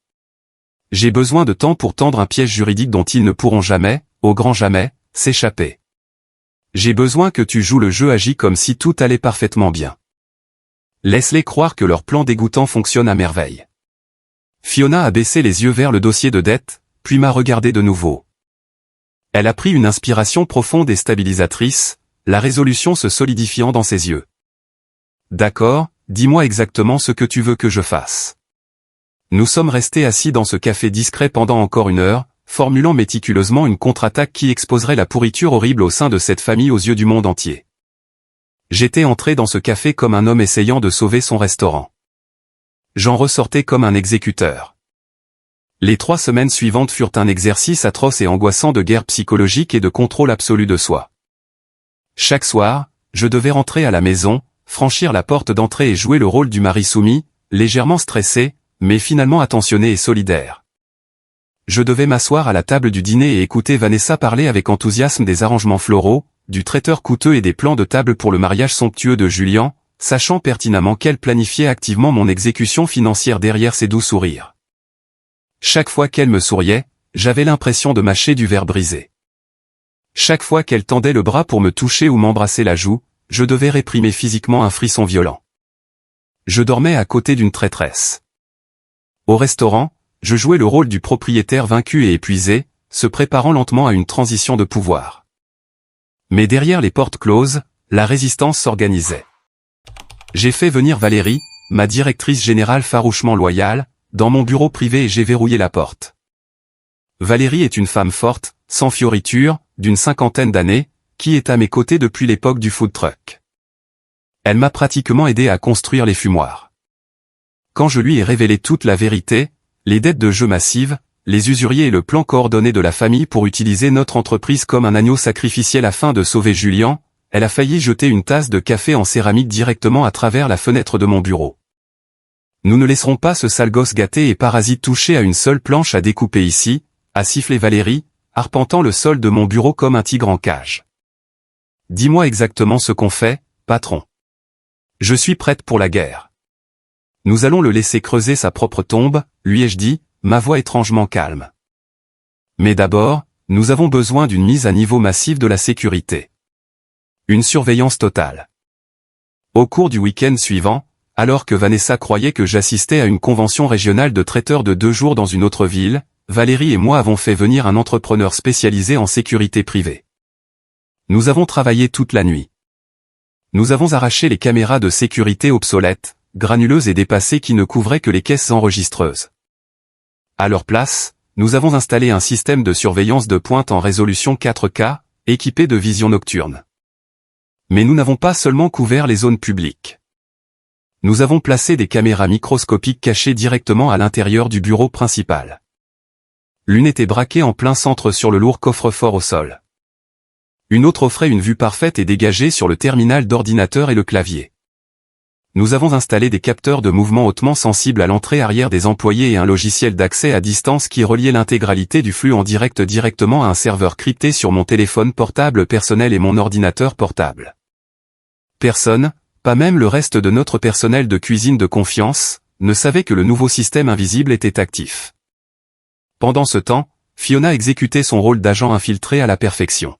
J'ai besoin de temps pour tendre un piège juridique dont ils ne pourront jamais, au grand jamais, s'échapper. J'ai besoin que tu joues le jeu agi comme si tout allait parfaitement bien. Laisse-les croire que leur plan dégoûtant fonctionne à merveille. Fiona a baissé les yeux vers le dossier de dette, puis m'a regardé de nouveau. Elle a pris une inspiration profonde et stabilisatrice, la résolution se solidifiant dans ses yeux. D'accord, dis-moi exactement ce que tu veux que je fasse. Nous sommes restés assis dans ce café discret pendant encore 1 heure, formulant méticuleusement une contre-attaque qui exposerait la pourriture horrible au sein de cette famille aux yeux du monde entier. J'étais entré dans ce café comme un homme essayant de sauver son restaurant. J'en ressortais comme un exécuteur. Les 3 semaines suivantes furent un exercice atroce et angoissant de guerre psychologique et de contrôle absolu de soi. Chaque soir, je devais rentrer à la maison, franchir la porte d'entrée et jouer le rôle du mari soumis, légèrement stressé, mais finalement attentionné et solidaire. Je devais m'asseoir à la table du dîner et écouter Vanessa parler avec enthousiasme des arrangements floraux, du traiteur coûteux et des plans de table pour le mariage somptueux de Julien, sachant pertinemment qu'elle planifiait activement mon exécution financière derrière ses doux sourires. Chaque fois qu'elle me souriait, j'avais l'impression de mâcher du verre brisé. Chaque fois qu'elle tendait le bras pour me toucher ou m'embrasser la joue, je devais réprimer physiquement un frisson violent. Je dormais à côté d'une traîtresse. Au restaurant, je jouais le rôle du propriétaire vaincu et épuisé, se préparant lentement à une transition de pouvoir. Mais derrière les portes closes, la résistance s'organisait. J'ai fait venir Valérie, ma directrice générale farouchement loyale, dans mon bureau privé et j'ai verrouillé la porte. Valérie est une femme forte, sans fioritures, d'une 50aine d'années, qui est à mes côtés depuis l'époque du food truck. Elle m'a pratiquement aidé à construire les fumoirs. Quand je lui ai révélé toute la vérité, les dettes de jeu massives, les usuriers et le plan coordonné de la famille pour utiliser notre entreprise comme un agneau sacrificiel afin de sauver Julien, elle a failli jeter une tasse de café en céramique directement à travers la fenêtre de mon bureau. Nous ne laisserons pas ce sale gosse gâté et parasite toucher à une seule planche à découper ici, a sifflé Valérie, arpentant le sol de mon bureau comme un tigre en cage. Dis-moi exactement ce qu'on fait, patron. Je suis prête pour la guerre. Nous allons le laisser creuser sa propre tombe, lui ai-je dit, ma voix étrangement calme. Mais d'abord, nous avons besoin d'une mise à niveau massive de la sécurité. Une surveillance totale. Au cours du week-end suivant, alors que Vanessa croyait que j'assistais à une convention régionale de traiteurs de 2 jours dans une autre ville, Valérie et moi avons fait venir un entrepreneur spécialisé en sécurité privée. Nous avons travaillé toute la nuit. Nous avons arraché les caméras de sécurité obsolètes, granuleuses et dépassées qui ne couvraient que les caisses enregistreuses. À leur place, nous avons installé un système de surveillance de pointe en résolution 4K, équipé de vision nocturne. Mais nous n'avons pas seulement couvert les zones publiques. Nous avons placé des caméras microscopiques cachées directement à l'intérieur du bureau principal. L'une était braquée en plein centre sur le lourd coffre-fort au sol. Une autre offrait une vue parfaite et dégagée sur le terminal d'ordinateur et le clavier. Nous avons installé des capteurs de mouvement hautement sensibles à l'entrée arrière des employés et un logiciel d'accès à distance qui reliait l'intégralité du flux en direct directement à un serveur crypté sur mon téléphone portable personnel et mon ordinateur portable. Personne, pas même le reste de notre personnel de cuisine de confiance, ne savait que le nouveau système invisible était actif. Pendant ce temps, Fiona exécutait son rôle d'agent infiltré à la perfection.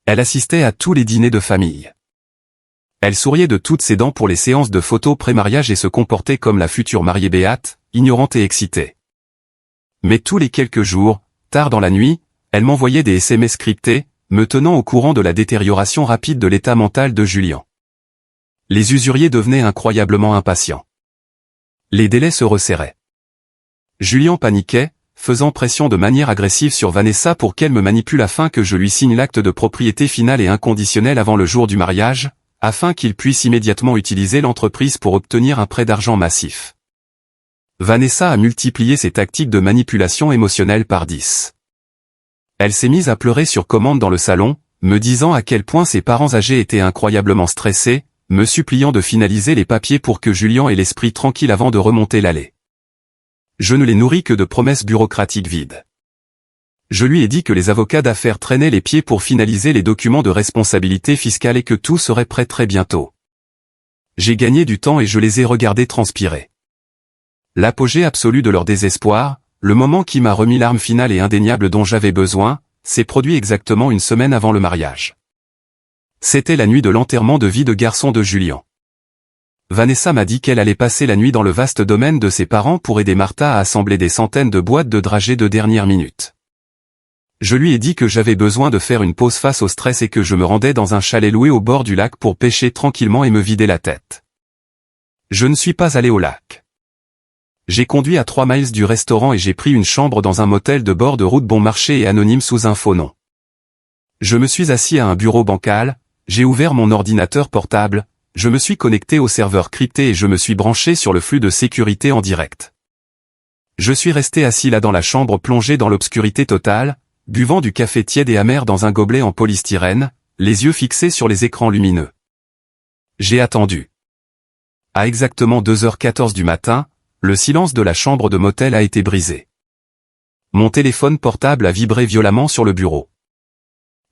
Elle assistait à tous les dîners de famille. Elle souriait de toutes ses dents pour les séances de photos pré-mariage et se comportait comme la future mariée béate, ignorante et excitée. Mais tous les quelques jours, tard dans la nuit, elle m'envoyait des SMS scriptés, me tenant au courant de la détérioration rapide de l'état mental de Julien. Les usuriers devenaient incroyablement impatients. Les délais se resserraient. Julien paniquait, faisant pression de manière agressive sur Vanessa pour qu'elle me manipule afin que je lui signe l'acte de propriété final et inconditionnel avant le jour du mariage, afin qu'il puisse immédiatement utiliser l'entreprise pour obtenir un prêt d'argent massif. Vanessa a multiplié ses tactiques de manipulation émotionnelle par 10. Elle s'est mise à pleurer sur commande dans le salon, me disant à quel point ses parents âgés étaient incroyablement stressés, me suppliant de finaliser les papiers pour que Julien ait l'esprit tranquille avant de remonter l'allée. Je ne les nourris que de promesses bureaucratiques vides. Je lui ai dit que les avocats d'affaires traînaient les pieds pour finaliser les documents de responsabilité fiscale et que tout serait prêt très bientôt. J'ai gagné du temps et je les ai regardés transpirer. L'apogée absolue de leur désespoir, le moment qui m'a remis l'arme finale et indéniable dont j'avais besoin, s'est produit exactement une semaine avant le mariage. C'était la nuit de l'enterrement de vie de garçon de Julien. Vanessa m'a dit qu'elle allait passer la nuit dans le vaste domaine de ses parents pour aider Martha à assembler des centaines de boîtes de dragées de dernière minute. Je lui ai dit que j'avais besoin de faire une pause face au stress et que je me rendais dans un chalet loué au bord du lac pour pêcher tranquillement et me vider la tête. Je ne suis pas allé au lac. J'ai conduit à 3 miles du restaurant et j'ai pris une chambre dans un motel de bord de route bon marché et anonyme sous un faux nom. Je me suis assis à un bureau bancal, j'ai ouvert mon ordinateur portable, je me suis connecté au serveur crypté et je me suis branché sur le flux de sécurité en direct. Je suis resté assis là dans la chambre plongé dans l'obscurité totale, buvant du café tiède et amer dans un gobelet en polystyrène, les yeux fixés sur les écrans lumineux. J'ai attendu. À exactement 2h14 du matin, le silence de la chambre de motel a été brisé. Mon téléphone portable a vibré violemment sur le bureau.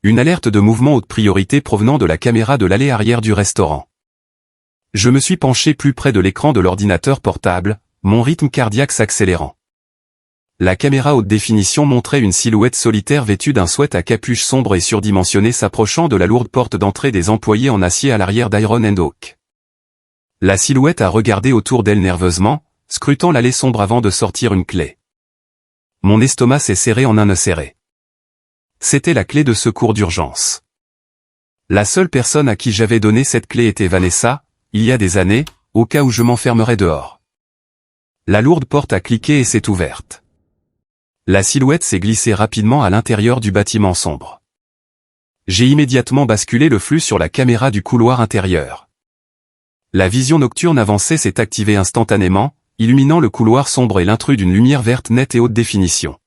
Une alerte de mouvement haute priorité provenant de la caméra de l'allée arrière du restaurant. Je me suis penché plus près de l'écran de l'ordinateur portable, mon rythme cardiaque s'accélérant. La caméra haute définition montrait une silhouette solitaire vêtue d'un sweat à capuche sombre et surdimensionné s'approchant de la lourde porte d'entrée des employés en acier à l'arrière d'Iron & Oak. La silhouette a regardé autour d'elle nerveusement, scrutant l'allée sombre avant de sortir une clé. Mon estomac s'est serré en un nœud serré. C'était la clé de secours d'urgence. La seule personne à qui j'avais donné cette clé était Vanessa, il y a des années, au cas où je m'enfermerais dehors. La lourde porte a cliqué et s'est ouverte. La silhouette s'est glissée rapidement à l'intérieur du bâtiment sombre. J'ai immédiatement basculé le flux sur la caméra du couloir intérieur. La vision nocturne avancée s'est activée instantanément, illuminant le couloir sombre et l'intrus d'une lumière verte nette et haute définition.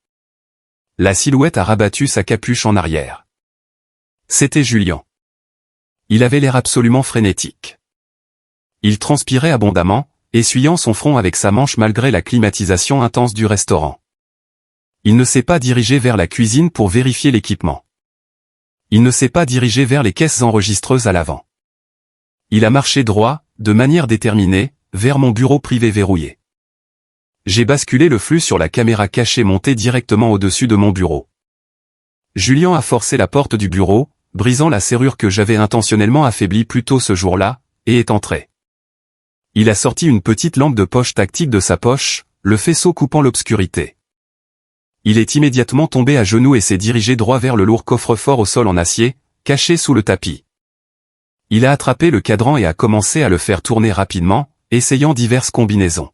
La silhouette a rabattu sa capuche en arrière. C'était Julien. Il avait l'air absolument frénétique. Il transpirait abondamment, essuyant son front avec sa manche malgré la climatisation intense du restaurant. Il ne s'est pas dirigé vers la cuisine pour vérifier l'équipement. Il ne s'est pas dirigé vers les caisses enregistreuses à l'avant. Il a marché droit, de manière déterminée, vers mon bureau privé verrouillé. J'ai basculé le flux sur la caméra cachée montée directement au-dessus de mon bureau. Julien a forcé la porte du bureau, brisant la serrure que j'avais intentionnellement affaiblie plus tôt ce jour-là, et est entré. Il a sorti une petite lampe de poche tactique de sa poche, le faisceau coupant l'obscurité. Il est immédiatement tombé à genoux et s'est dirigé droit vers le lourd coffre-fort au sol en acier, caché sous le tapis. Il a attrapé le cadran et a commencé à le faire tourner rapidement, essayant diverses combinaisons.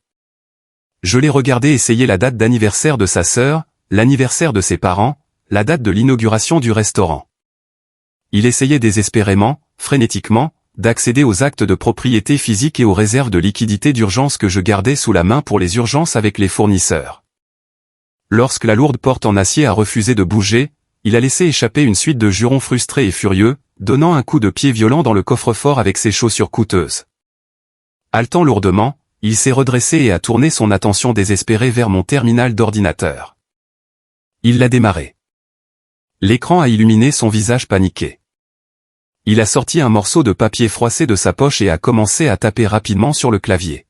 Je l'ai regardé essayer la date d'anniversaire de sa sœur, l'anniversaire de ses parents, la date de l'inauguration du restaurant. Il essayait désespérément, frénétiquement, d'accéder aux actes de propriété physique et aux réserves de liquidité d'urgence que je gardais sous la main pour les urgences avec les fournisseurs. Lorsque la lourde porte en acier a refusé de bouger, il a laissé échapper une suite de jurons frustrés et furieux, donnant un coup de pied violent dans le coffre-fort avec ses chaussures coûteuses. Haletant lourdement, il s'est redressé et a tourné son attention désespérée vers mon terminal d'ordinateur. Il l'a démarré. L'écran a illuminé son visage paniqué. Il a sorti un morceau de papier froissé de sa poche et a commencé à taper rapidement sur le clavier.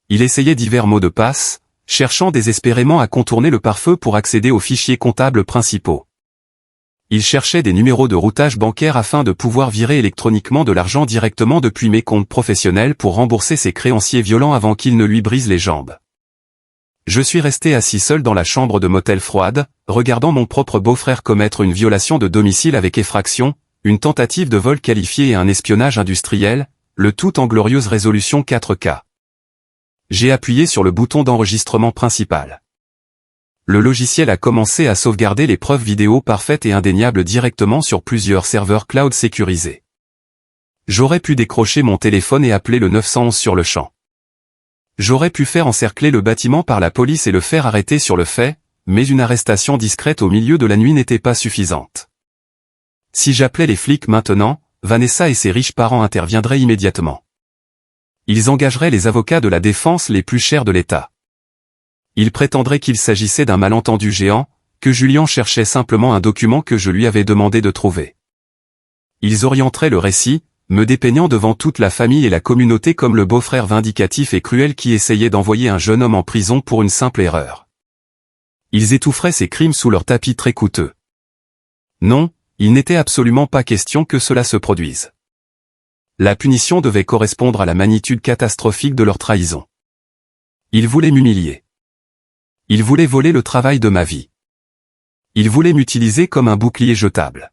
Il essayait divers mots de passe, cherchant désespérément à contourner le pare-feu pour accéder aux fichiers comptables principaux. Il cherchait des numéros de routage bancaire afin de pouvoir virer électroniquement de l'argent directement depuis mes comptes professionnels pour rembourser ses créanciers violents avant qu'ils ne lui brisent les jambes. Je suis resté assis seul dans la chambre de motel froide, regardant mon propre beau-frère commettre une violation de domicile avec effraction, une tentative de vol qualifié et un espionnage industriel, le tout en glorieuse résolution 4K. J'ai appuyé sur le bouton d'enregistrement principal. Le logiciel a commencé à sauvegarder les preuves vidéo parfaites et indéniables directement sur plusieurs serveurs cloud sécurisés. J'aurais pu décrocher mon téléphone et appeler le 911 sur le champ. J'aurais pu faire encercler le bâtiment par la police et le faire arrêter sur le fait, mais une arrestation discrète au milieu de la nuit n'était pas suffisante. Si j'appelais les flics maintenant, Vanessa et ses riches parents interviendraient immédiatement. Ils engageraient les avocats de la défense les plus chers de l'État. Ils prétendraient qu'il s'agissait d'un malentendu géant, que Julien cherchait simplement un document que je lui avais demandé de trouver. Ils orienteraient le récit, me dépeignant devant toute la famille et la communauté comme le beau-frère vindicatif et cruel qui essayait d'envoyer un jeune homme en prison pour une simple erreur. Ils étoufferaient ces crimes sous leur tapis très coûteux. Non, il n'était absolument pas question que cela se produise. La punition devait correspondre à la magnitude catastrophique de leur trahison. Ils voulaient m'humilier. Ils voulaient voler le travail de ma vie. Ils voulaient m'utiliser comme un bouclier jetable.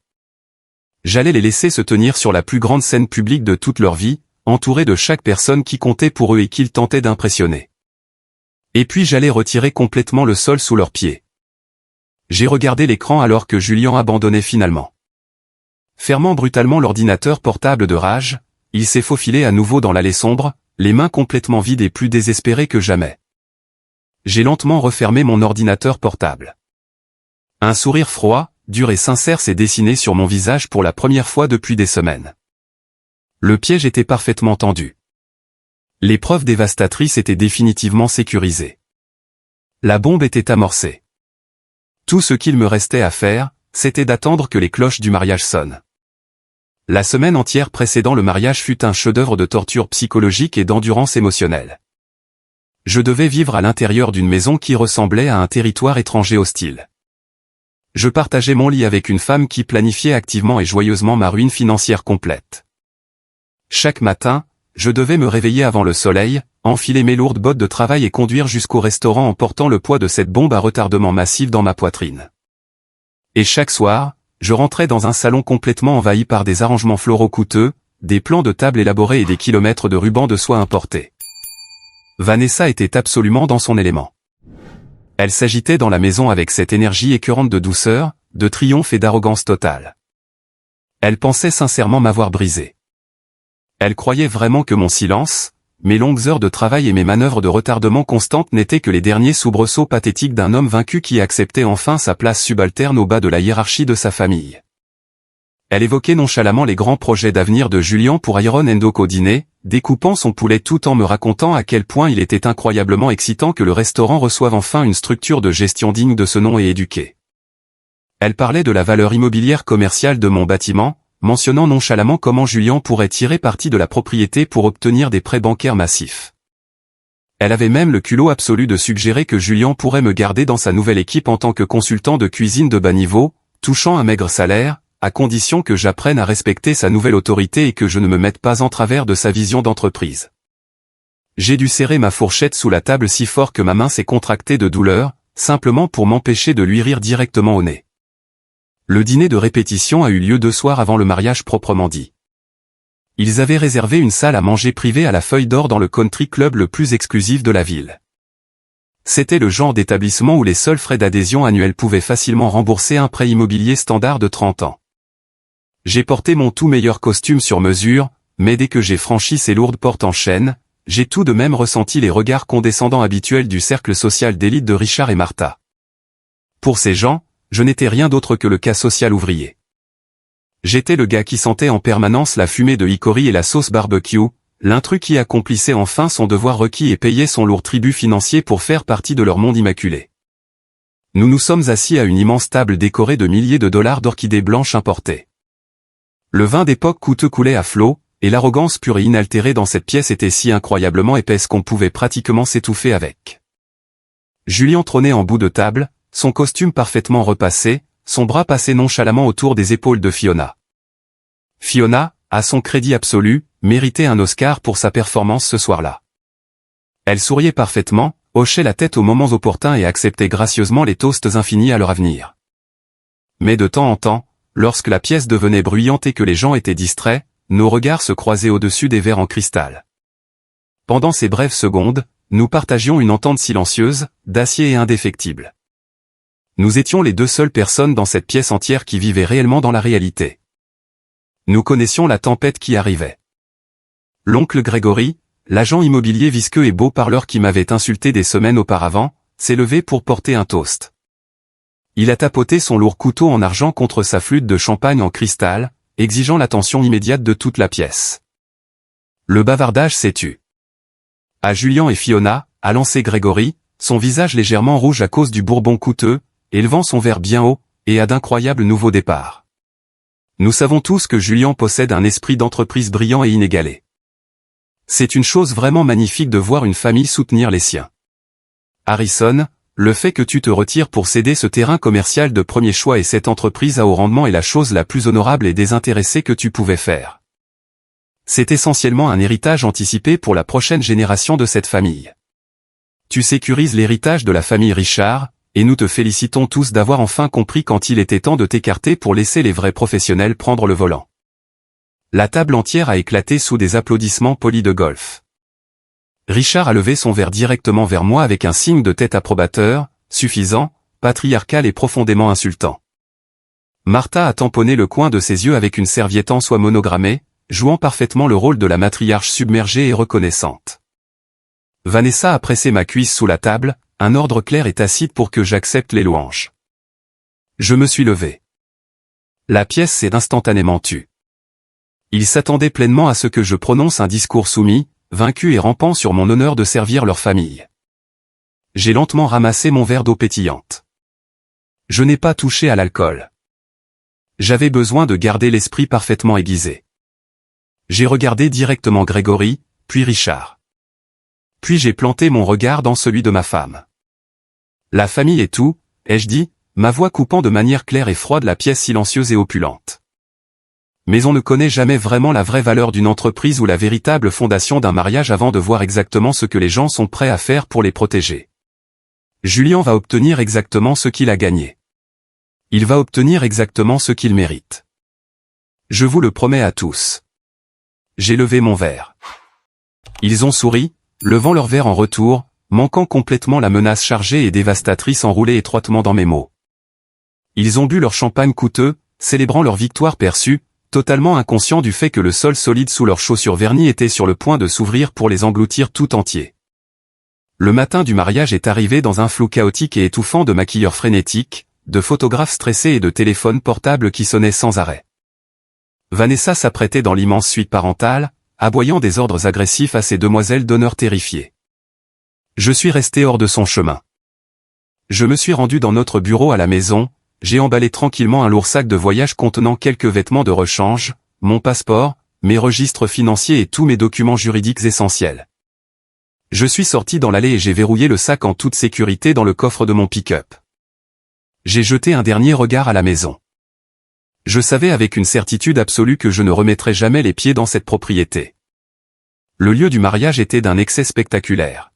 J'allais les laisser se tenir sur la plus grande scène publique de toute leur vie, entourés de chaque personne qui comptait pour eux et qu'ils tentaient d'impressionner. Et puis j'allais retirer complètement le sol sous leurs pieds. J'ai regardé l'écran alors que Julien abandonnait finalement. Fermant brutalement l'ordinateur portable de rage, il s'est faufilé à nouveau dans l'allée sombre, les mains complètement vides et plus désespérées que jamais. J'ai lentement refermé mon ordinateur portable. Un sourire froid, dur et sincère s'est dessiné sur mon visage pour la première fois depuis des semaines. Le piège était parfaitement tendu. Les preuves dévastatrices étaient définitivement sécurisées. La bombe était amorcée. Tout ce qu'il me restait à faire, c'était d'attendre que les cloches du mariage sonnent. La semaine entière précédant le mariage fut un chef-d'œuvre de torture psychologique et d'endurance émotionnelle. Je devais vivre à l'intérieur d'une maison qui ressemblait à un territoire étranger hostile. Je partageais mon lit avec une femme qui planifiait activement et joyeusement ma ruine financière complète. Chaque matin, je devais me réveiller avant le soleil, enfiler mes lourdes bottes de travail et conduire jusqu'au restaurant en portant le poids de cette bombe à retardement massif dans ma poitrine. Et chaque soir, je rentrais dans un salon complètement envahi par des arrangements floraux coûteux, des plans de table élaborés et des kilomètres de rubans de soie importés. Vanessa était absolument dans son élément. Elle s'agitait dans la maison avec cette énergie écœurante de douceur, de triomphe et d'arrogance totale. Elle pensait sincèrement m'avoir brisé. Elle croyait vraiment que mon silence, mes longues heures de travail et mes manœuvres de retardement constantes n'étaient que les derniers soubresauts pathétiques d'un homme vaincu qui acceptait enfin sa place subalterne au bas de la hiérarchie de sa famille. Elle évoquait nonchalamment les grands projets d'avenir de Julian pour Iron Endok au dîner, découpant son poulet tout en me racontant à quel point il était incroyablement excitant que le restaurant reçoive enfin une structure de gestion digne de ce nom et éduquée. Elle parlait de la valeur immobilière commerciale de mon bâtiment, mentionnant nonchalamment comment Julian pourrait tirer parti de la propriété pour obtenir des prêts bancaires massifs. Elle avait même le culot absolu de suggérer que Julian pourrait me garder dans sa nouvelle équipe en tant que consultant de cuisine de bas niveau, touchant un maigre salaire, à condition que j'apprenne à respecter sa nouvelle autorité et que je ne me mette pas en travers de sa vision d'entreprise. J'ai dû serrer ma fourchette sous la table si fort que ma main s'est contractée de douleur, simplement pour m'empêcher de lui rire directement au nez. Le dîner de répétition a eu lieu 2 soirs avant le mariage proprement dit. Ils avaient réservé une salle à manger privée à la Feuille d'Or dans le country club le plus exclusif de la ville. C'était le genre d'établissement où les seuls frais d'adhésion annuels pouvaient facilement rembourser un prêt immobilier standard de 30 ans. J'ai porté mon tout meilleur costume sur mesure, mais dès que j'ai franchi ces lourdes portes en chêne, j'ai tout de même ressenti les regards condescendants habituels du cercle social d'élite de Richard et Martha. Pour ces gens, je n'étais rien d'autre que le cas social ouvrier. J'étais le gars qui sentait en permanence la fumée de hickory et la sauce barbecue, l'intrus qui accomplissait enfin son devoir requis et payait son lourd tribut financier pour faire partie de leur monde immaculé. Nous nous sommes assis à une immense table décorée de milliers de dollars d'orchidées blanches importées. Le vin d'époque coûteux coulait à flot, et l'arrogance pure et inaltérée dans cette pièce était si incroyablement épaisse qu'on pouvait pratiquement s'étouffer avec. Julien trônait en bout de table, son costume parfaitement repassé, son bras passé nonchalamment autour des épaules de Fiona. Fiona, à son crédit absolu, méritait un Oscar pour sa performance ce soir-là. Elle souriait parfaitement, hochait la tête aux moments opportuns et acceptait gracieusement les toasts infinis à leur avenir. Mais de temps en temps, lorsque la pièce devenait bruyante et que les gens étaient distraits, nos regards se croisaient au-dessus des verres en cristal. Pendant ces brèves secondes, nous partagions une entente silencieuse, d'acier et indéfectible. Nous étions les 2 seules personnes dans cette pièce entière qui vivaient réellement dans la réalité. Nous connaissions la tempête qui arrivait. L'oncle Grégory, l'agent immobilier visqueux et beau parleur qui m'avait insulté des semaines auparavant, s'est levé pour porter un toast. Il a tapoté son lourd couteau en argent contre sa flûte de champagne en cristal, exigeant l'attention immédiate de toute la pièce. Le bavardage s'est tu. À Julian et Fiona, a lancé Grégory, son visage légèrement rouge à cause du bourbon coûteux, élevant son verre bien haut, et à d'incroyables nouveaux départs. Nous savons tous que Julian possède un esprit d'entreprise brillant et inégalé. C'est une chose vraiment magnifique de voir une famille soutenir les siens. Harrison, le fait que tu te retires pour céder ce terrain commercial de premier choix et cette entreprise à haut rendement est la chose la plus honorable et désintéressée que tu pouvais faire. C'est essentiellement un héritage anticipé pour la prochaine génération de cette famille. Tu sécurises l'héritage de la famille Richard, et nous te félicitons tous d'avoir enfin compris quand il était temps de t'écarter pour laisser les vrais professionnels prendre le volant. La table entière a éclaté sous des applaudissements polis de golf. Richard a levé son verre directement vers moi avec un signe de tête approbateur, suffisant, patriarcal et profondément insultant. Martha a tamponné le coin de ses yeux avec une serviette en soie monogrammée, jouant parfaitement le rôle de la matriarche submergée et reconnaissante. Vanessa a pressé ma cuisse sous la table, un ordre clair et tacite pour que j'accepte les louanges. Je me suis levé. La pièce s'est instantanément tue. Ils s'attendaient pleinement à ce que je prononce un discours soumis, vaincu et rampant sur mon honneur de servir leur famille. J'ai lentement ramassé mon verre d'eau pétillante. Je n'ai pas touché à l'alcool. J'avais besoin de garder l'esprit parfaitement aiguisé. J'ai regardé directement Grégory, puis Richard. Puis j'ai planté mon regard dans celui de ma femme. La famille est tout, ai-je dit, ma voix coupant de manière claire et froide la pièce silencieuse et opulente. Mais on ne connaît jamais vraiment la vraie valeur d'une entreprise ou la véritable fondation d'un mariage avant de voir exactement ce que les gens sont prêts à faire pour les protéger. Julien va obtenir exactement ce qu'il a gagné. Il va obtenir exactement ce qu'il mérite. Je vous le promets à tous. J'ai levé mon verre. Ils ont souri, levant leur verre en retour, manquant complètement la menace chargée et dévastatrice enroulée étroitement dans mes mots. Ils ont bu leur champagne coûteux, célébrant leur victoire perçue, totalement inconscients du fait que le sol solide sous leurs chaussures vernies était sur le point de s'ouvrir pour les engloutir tout entier. Le matin du mariage est arrivé dans un flou chaotique et étouffant de maquilleurs frénétiques, de photographes stressés et de téléphones portables qui sonnaient sans arrêt. Vanessa s'apprêtait dans l'immense suite parentale, aboyant des ordres agressifs à ses demoiselles d'honneur terrifiées. Je suis resté hors de son chemin. Je me suis rendu dans notre bureau à la maison, j'ai emballé tranquillement un lourd sac de voyage contenant quelques vêtements de rechange, mon passeport, mes registres financiers et tous mes documents juridiques essentiels. Je suis sorti dans l'allée et j'ai verrouillé le sac en toute sécurité dans le coffre de mon pick-up. J'ai jeté un dernier regard à la maison. Je savais avec une certitude absolue que je ne remettrais jamais les pieds dans cette propriété. Le lieu du mariage était d'un excès spectaculaire.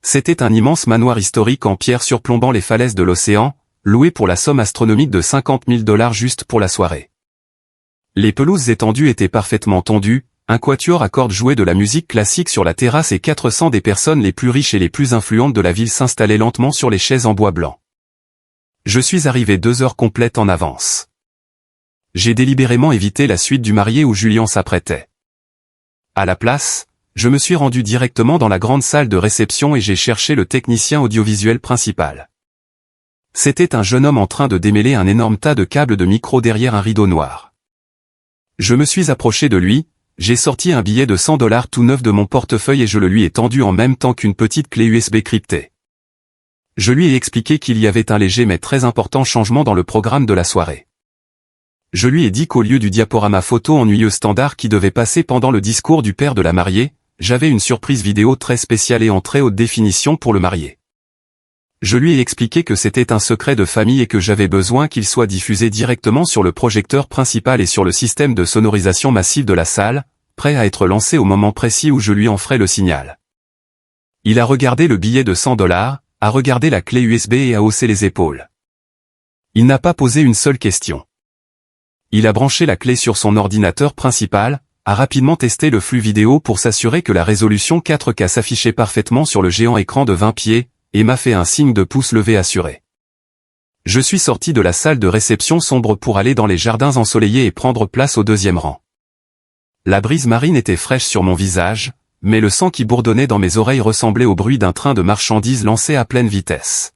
C'était un immense manoir historique en pierre surplombant les falaises de l'océan, loué pour la somme astronomique de $50 000 juste pour la soirée. Les pelouses étendues étaient parfaitement tondues, un quatuor à cordes jouait de la musique classique sur la terrasse et 400 des personnes les plus riches et les plus influentes de la ville s'installaient lentement sur les chaises en bois blanc. Je suis arrivé 2 heures complètes en avance. J'ai délibérément évité la suite du marié où Julien s'apprêtait. À la place, je me suis rendu directement dans la grande salle de réception et j'ai cherché le technicien audiovisuel principal. C'était un jeune homme en train de démêler un énorme tas de câbles de micro derrière un rideau noir. Je me suis approché de lui, j'ai sorti un billet de $100 tout neuf de mon portefeuille et je le lui ai tendu en même temps qu'une petite clé USB cryptée. Je lui ai expliqué qu'il y avait un léger mais très important changement dans le programme de la soirée. Je lui ai dit qu'au lieu du diaporama photo ennuyeux standard qui devait passer pendant le discours du père de la mariée, j'avais une surprise vidéo très spéciale et en très haute définition pour le marié. Je lui ai expliqué que c'était un secret de famille et que j'avais besoin qu'il soit diffusé directement sur le projecteur principal et sur le système de sonorisation massive de la salle, prêt à être lancé au moment précis où je lui en ferai le signal. Il a regardé le billet de $100, a regardé la clé USB et a haussé les épaules. Il n'a pas posé une seule question. Il a branché la clé sur son ordinateur principal, a rapidement testé le flux vidéo pour s'assurer que la résolution 4K s'affichait parfaitement sur le géant écran de 20 pieds, et m'a fait un signe de pouce levé assuré. Je suis sorti de la salle de réception sombre pour aller dans les jardins ensoleillés et prendre place au 2e rang. La brise marine était fraîche sur mon visage, mais le sang qui bourdonnait dans mes oreilles ressemblait au bruit d'un train de marchandises lancé à pleine vitesse.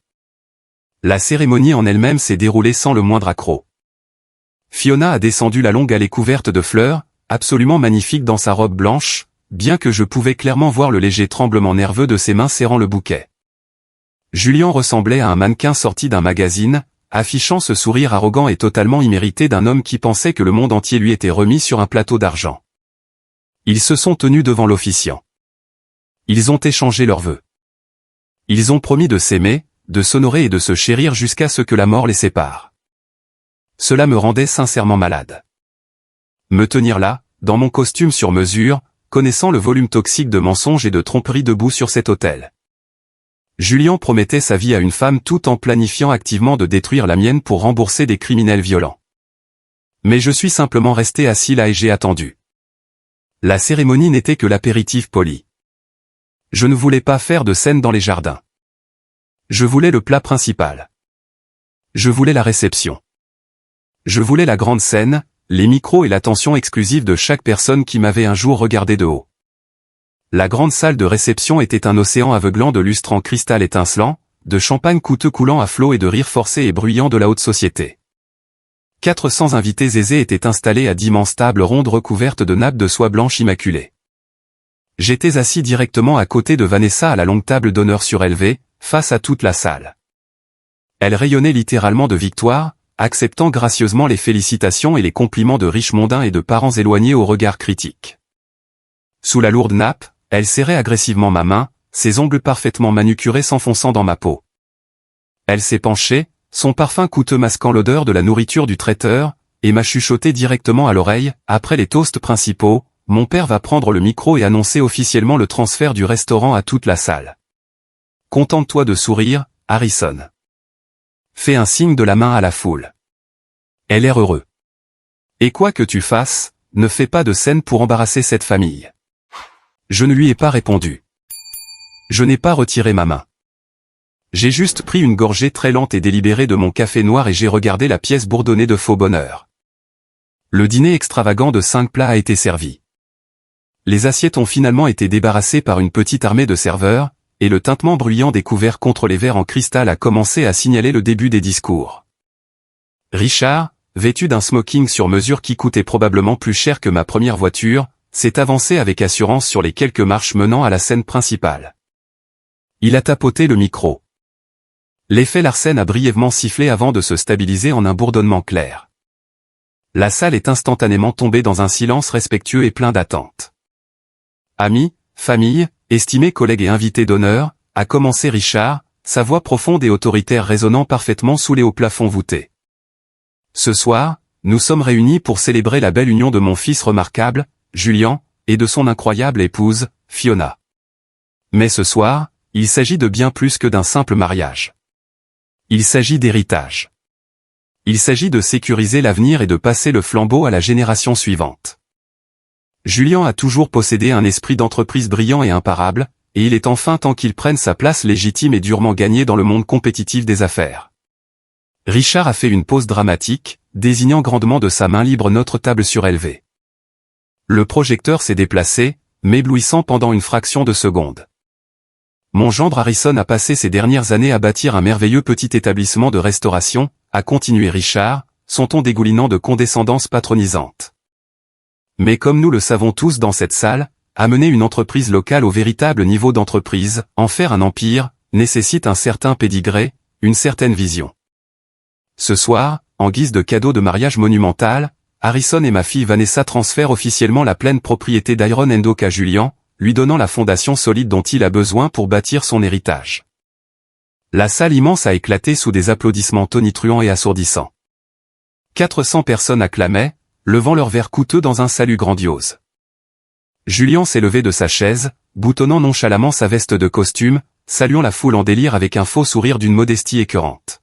La cérémonie en elle-même s'est déroulée sans le moindre accroc. Fiona a descendu la longue allée couverte de fleurs, absolument magnifique dans sa robe blanche, bien que je pouvais clairement voir le léger tremblement nerveux de ses mains serrant le bouquet. Julien ressemblait à un mannequin sorti d'un magazine, affichant ce sourire arrogant et totalement immérité d'un homme qui pensait que le monde entier lui était remis sur un plateau d'argent. Ils se sont tenus devant l'officiant. Ils ont échangé leurs vœux. Ils ont promis de s'aimer, de s'honorer et de se chérir jusqu'à ce que la mort les sépare. Cela me rendait sincèrement malade. Me tenir là, dans mon costume sur mesure, connaissant le volume toxique de mensonges et de tromperies debout sur cet autel. Julien promettait sa vie à une femme tout en planifiant activement de détruire la mienne pour rembourser des criminels violents. Mais je suis simplement resté assis là et j'ai attendu. La cérémonie n'était que l'apéritif poli. Je ne voulais pas faire de scène dans les jardins. Je voulais le plat principal. Je voulais la réception. Je voulais la grande scène, les micros et l'attention exclusive de chaque personne qui m'avait un jour regardé de haut. La grande salle de réception était un océan aveuglant de lustres en cristal étincelant, de champagne coûteux coulant à flots et de rires forcés et bruyants de la haute société. 400 invités aisés étaient installés à d'immenses tables rondes recouvertes de nappes de soie blanche immaculée. J'étais assis directement à côté de Vanessa à la longue table d'honneur surélevée, face à toute la salle. Elle rayonnait littéralement de victoire, acceptant gracieusement les félicitations et les compliments de riches mondains et de parents éloignés au regard critique. Sous la lourde nappe, elle serrait agressivement ma main, ses ongles parfaitement manucurés s'enfonçant dans ma peau. Elle s'est penchée, son parfum coûteux masquant l'odeur de la nourriture du traiteur, et m'a chuchoté directement à l'oreille, après les toasts principaux, mon père va prendre le micro et annoncer officiellement le transfert du restaurant à toute la salle. Contente-toi de sourire, Harrison. Fais un signe de la main à la foule. Elle est heureux. Et quoi que tu fasses, ne fais pas de scène pour embarrasser cette famille. Je ne lui ai pas répondu. Je n'ai pas retiré ma main. J'ai juste pris une gorgée très lente et délibérée de mon café noir et j'ai regardé la pièce bourdonnée de faux bonheur. Le dîner extravagant de 5 plats a été servi. Les assiettes ont finalement été débarrassées par une petite armée de serveurs, et le tintement bruyant des couverts contre les verres en cristal a commencé à signaler le début des discours. Richard, vêtu d'un smoking sur mesure qui coûtait probablement plus cher que ma première voiture, s'est avancé avec assurance sur les quelques marches menant à la scène principale. Il a tapoté le micro. L'effet Larsen a brièvement sifflé avant de se stabiliser en un bourdonnement clair. La salle est instantanément tombée dans un silence respectueux et plein d'attente. Amis, famille, estimés collègues et invités d'honneur, a commencé Richard, sa voix profonde et autoritaire résonnant parfaitement sous les hauts plafonds voûtés. Ce soir, nous sommes réunis pour célébrer la belle union de mon fils remarquable, Julian, et de son incroyable épouse, Fiona. Mais ce soir, il s'agit de bien plus que d'un simple mariage. Il s'agit d'héritage. Il s'agit de sécuriser l'avenir et de passer le flambeau à la génération suivante. Julian a toujours possédé un esprit d'entreprise brillant et imparable, et il est enfin temps qu'il prenne sa place légitime et durement gagnée dans le monde compétitif des affaires. Richard a fait une pause dramatique, désignant grandement de sa main libre notre table surélevée. Le projecteur s'est déplacé, m'éblouissant pendant une fraction de seconde. Mon gendre Harrison a passé ces dernières années à bâtir un merveilleux petit établissement de restauration, a continué Richard, son ton dégoulinant de condescendance patronisante. Mais comme nous le savons tous dans cette salle, amener une entreprise locale au véritable niveau d'entreprise, en faire un empire, nécessite un certain pédigré, une certaine vision. Ce soir, en guise de cadeau de mariage monumental, Harrison et ma fille Vanessa transfèrent officiellement la pleine propriété d'Iron & Oak à Julian, lui donnant la fondation solide dont il a besoin pour bâtir son héritage. La salle immense a éclaté sous des applaudissements tonitruants et assourdissants. 400 personnes acclamaient, levant leurs verres coûteux dans un salut grandiose. Julian s'est levé de sa chaise, boutonnant nonchalamment sa veste de costume, saluant la foule en délire avec un faux sourire d'une modestie écœurante.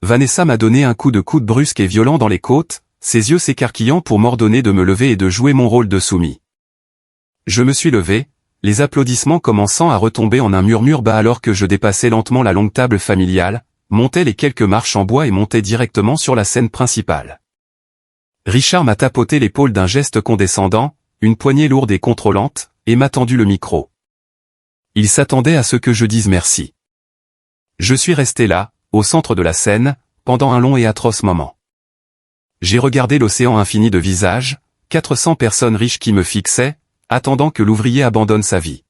Vanessa m'a donné un coup de coude brusque et violent dans les côtes, ses yeux s'écarquillant pour m'ordonner de me lever et de jouer mon rôle de soumis. Je me suis levé, les applaudissements commençant à retomber en un murmure bas alors que je dépassais lentement la longue table familiale, montais les quelques marches en bois et montais directement sur la scène principale. Richard m'a tapoté l'épaule d'un geste condescendant, une poignée lourde et contrôlante, et m'a tendu le micro. Il s'attendait à ce que je dise merci. Je suis resté là, au centre de la scène, pendant un long et atroce moment. J'ai regardé l'océan infini de visages, 400 personnes riches qui me fixaient, attendant que l'ouvrier abandonne sa vie.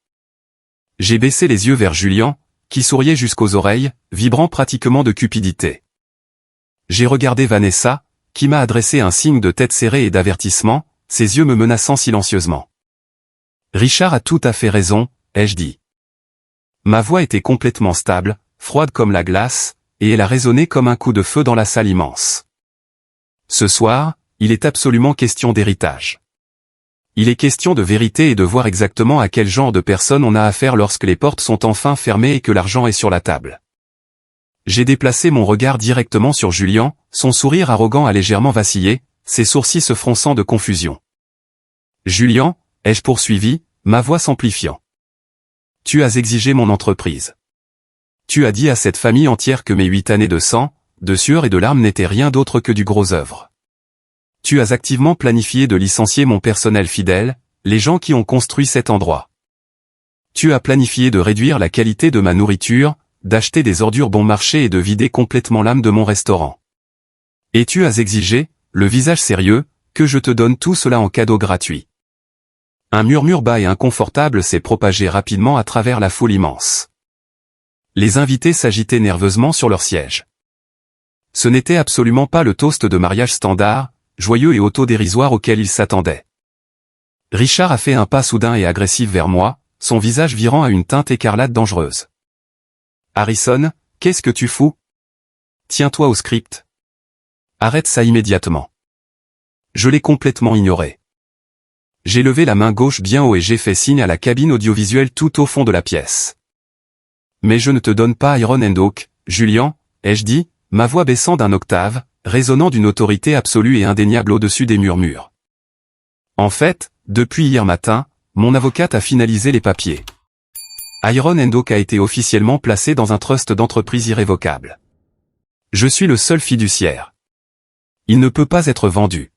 J'ai baissé les yeux vers Julian, qui souriait jusqu'aux oreilles, vibrant pratiquement de cupidité. J'ai regardé Vanessa, qui m'a adressé un signe de tête serrée et d'avertissement, ses yeux me menaçant silencieusement. Richard a tout à fait raison, ai-je dit. Ma voix était complètement stable, froide comme la glace, et elle a résonné comme un coup de feu dans la salle immense. Ce soir, il est absolument question d'héritage. Il est question de vérité et de voir exactement à quel genre de personne on a affaire lorsque les portes sont enfin fermées et que l'argent est sur la table. J'ai déplacé mon regard directement sur Julian, son sourire arrogant a légèrement vacillé, ses sourcils se fronçant de confusion. Julian, ai-je poursuivi, ma voix s'amplifiant. Tu as exigé mon entreprise. Tu as dit à cette famille entière que mes 8 années de sang, de sueur et de larmes n'étaient rien d'autre que du gros œuvre. Tu as activement planifié de licencier mon personnel fidèle, les gens qui ont construit cet endroit. Tu as planifié de réduire la qualité de ma nourriture, d'acheter des ordures bon marché et de vider complètement l'âme de mon restaurant. Et tu as exigé, le visage sérieux, que je te donne tout cela en cadeau gratuit. Un murmure bas et inconfortable s'est propagé rapidement à travers la foule immense. Les invités s'agitaient nerveusement sur leur siège. Ce n'était absolument pas le toast de mariage standard, joyeux et autodérisoire auquel ils s'attendaient. Richard a fait un pas soudain et agressif vers moi, son visage virant à une teinte écarlate dangereuse. Harrison, qu'est-ce que tu fous? Tiens-toi au script. Arrête ça immédiatement. je l'ai complètement ignoré. J'ai levé la main gauche bien haut et j'ai fait signe à la cabine audiovisuelle tout au fond de la pièce. Mais je ne te donne pas Iron and Oak, Julian, ai-je dit, ma voix baissant d'un octave, résonnant d'une autorité absolue et indéniable au-dessus des murmures. En fait, depuis hier matin, mon avocate a finalisé les papiers. Iron and Oak a été officiellement placé dans un trust d'entreprise irrévocable. Je suis le seul fiduciaire. Il ne peut pas être vendu.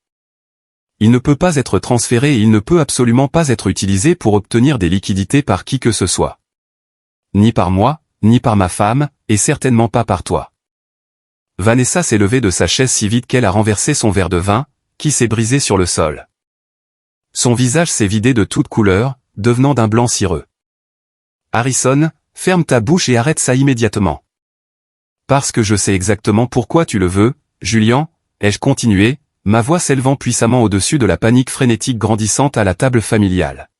Il ne peut pas être transféré et il ne peut absolument pas être utilisé pour obtenir des liquidités par qui que ce soit. Ni par moi, ni par ma femme, et certainement pas par toi. Vanessa s'est levée de sa chaise si vite qu'elle a renversé son verre de vin, qui s'est brisé sur le sol. Son visage s'est vidé de toute couleur, devenant d'un blanc cireux. Harrison, ferme ta bouche et arrête ça immédiatement. Parce que je sais exactement pourquoi tu le veux, Julian, ai-je continué, ma voix s'élevant puissamment au-dessus de la panique frénétique grandissante à la table familiale.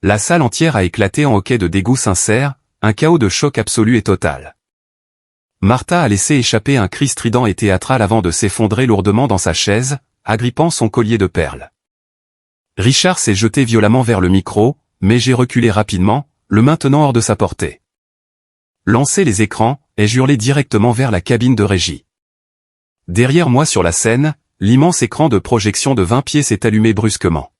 La salle entière a éclaté en hoquets de dégoût sincère, un chaos de choc absolu et total. Martha a laissé échapper un cri strident et théâtral avant de s'effondrer lourdement dans sa chaise, agrippant son collier de perles. Richard s'est jeté violemment vers le micro, mais j'ai reculé rapidement, le maintenant hors de sa portée. Lancer les écrans, ai-je hurlé directement vers la cabine de régie. Derrière moi sur la scène, l'immense écran de projection de 20 pieds s'est allumé brusquement.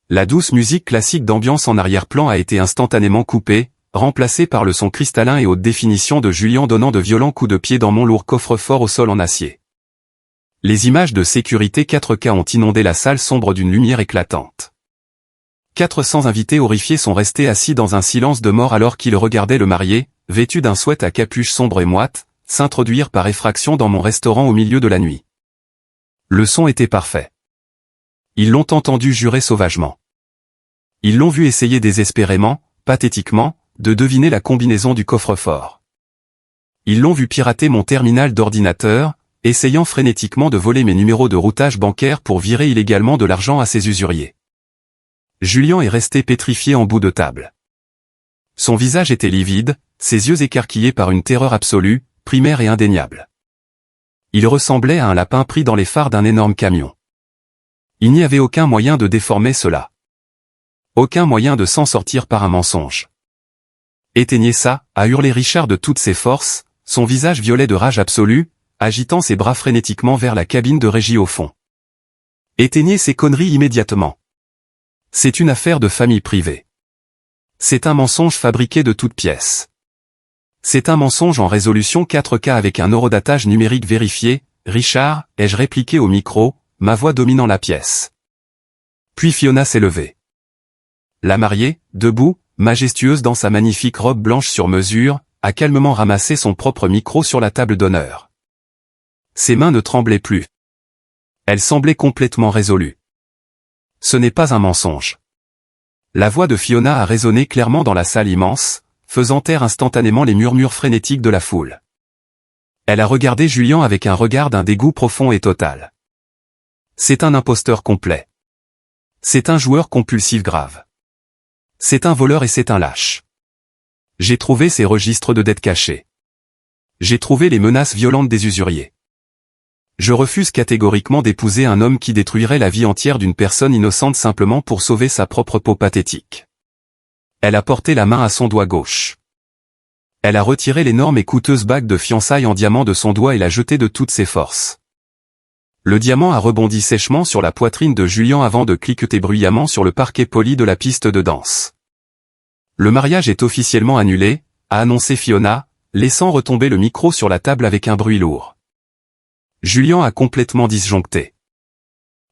La douce musique classique d'ambiance en arrière-plan a été instantanément coupée, remplacée par le son cristallin et haute définition de Julian donnant de violents coups de pied dans mon lourd coffre-fort au sol en acier. Les images de sécurité 4K ont inondé la salle sombre d'une lumière éclatante. 400 invités horrifiés sont restés assis dans un silence de mort alors qu'ils regardaient le marié, vêtu d'un sweat à capuche sombre et moite, s'introduire par effraction dans mon restaurant au milieu de la nuit. Le son était parfait. Ils l'ont entendu jurer sauvagement. Ils l'ont vu essayer désespérément, pathétiquement, de deviner la combinaison du coffre-fort. Ils l'ont vu pirater mon terminal d'ordinateur, essayant frénétiquement de voler mes numéros de routage bancaire pour virer illégalement de l'argent à ses usuriers. Julian est resté pétrifié en bout de table. Son visage était livide, ses yeux écarquillés par une terreur absolue, primaire et indéniable. Il ressemblait à un lapin pris dans les phares d'un énorme camion. Il n'y avait aucun moyen de déformer cela. Aucun moyen de s'en sortir par un mensonge. Éteignez ça, a hurlé Richard de toutes ses forces, son visage violet de rage absolue, agitant ses bras frénétiquement vers la cabine de régie au fond. Éteignez ces conneries immédiatement. C'est une affaire de famille privée. C'est un mensonge fabriqué de toutes pièces. C'est un mensonge en résolution 4K avec un horodatage numérique vérifié, Richard, ai-je répliqué au micro, ma voix dominant la pièce. Puis Fiona s'est levée. La mariée, debout, majestueuse dans sa magnifique robe blanche sur mesure, a calmement ramassé son propre micro sur la table d'honneur. Ses mains ne tremblaient plus. Elle semblait complètement résolue. Ce n'est pas un mensonge. La voix de Fiona a résonné clairement dans la salle immense, faisant taire instantanément les murmures frénétiques de la foule. Elle a regardé Julian avec un regard d'un dégoût profond et total. C'est un imposteur complet. C'est un joueur compulsif grave. C'est un voleur et c'est un lâche. J'ai trouvé ses registres de dettes cachées. J'ai trouvé les menaces violentes des usuriers. Je refuse catégoriquement d'épouser un homme qui détruirait la vie entière d'une personne innocente simplement pour sauver sa propre peau pathétique. Elle a porté la main à son doigt gauche. Elle a retiré l'énorme et coûteuse bague de fiançailles en diamant de son doigt et l'a jetée de toutes ses forces. Le diamant a rebondi sèchement sur la poitrine de Julian avant de cliqueter bruyamment sur le parquet poli de la piste de danse. Le mariage est officiellement annulé, a annoncé Fiona, laissant retomber le micro sur la table avec un bruit lourd. Julian a complètement disjoncté.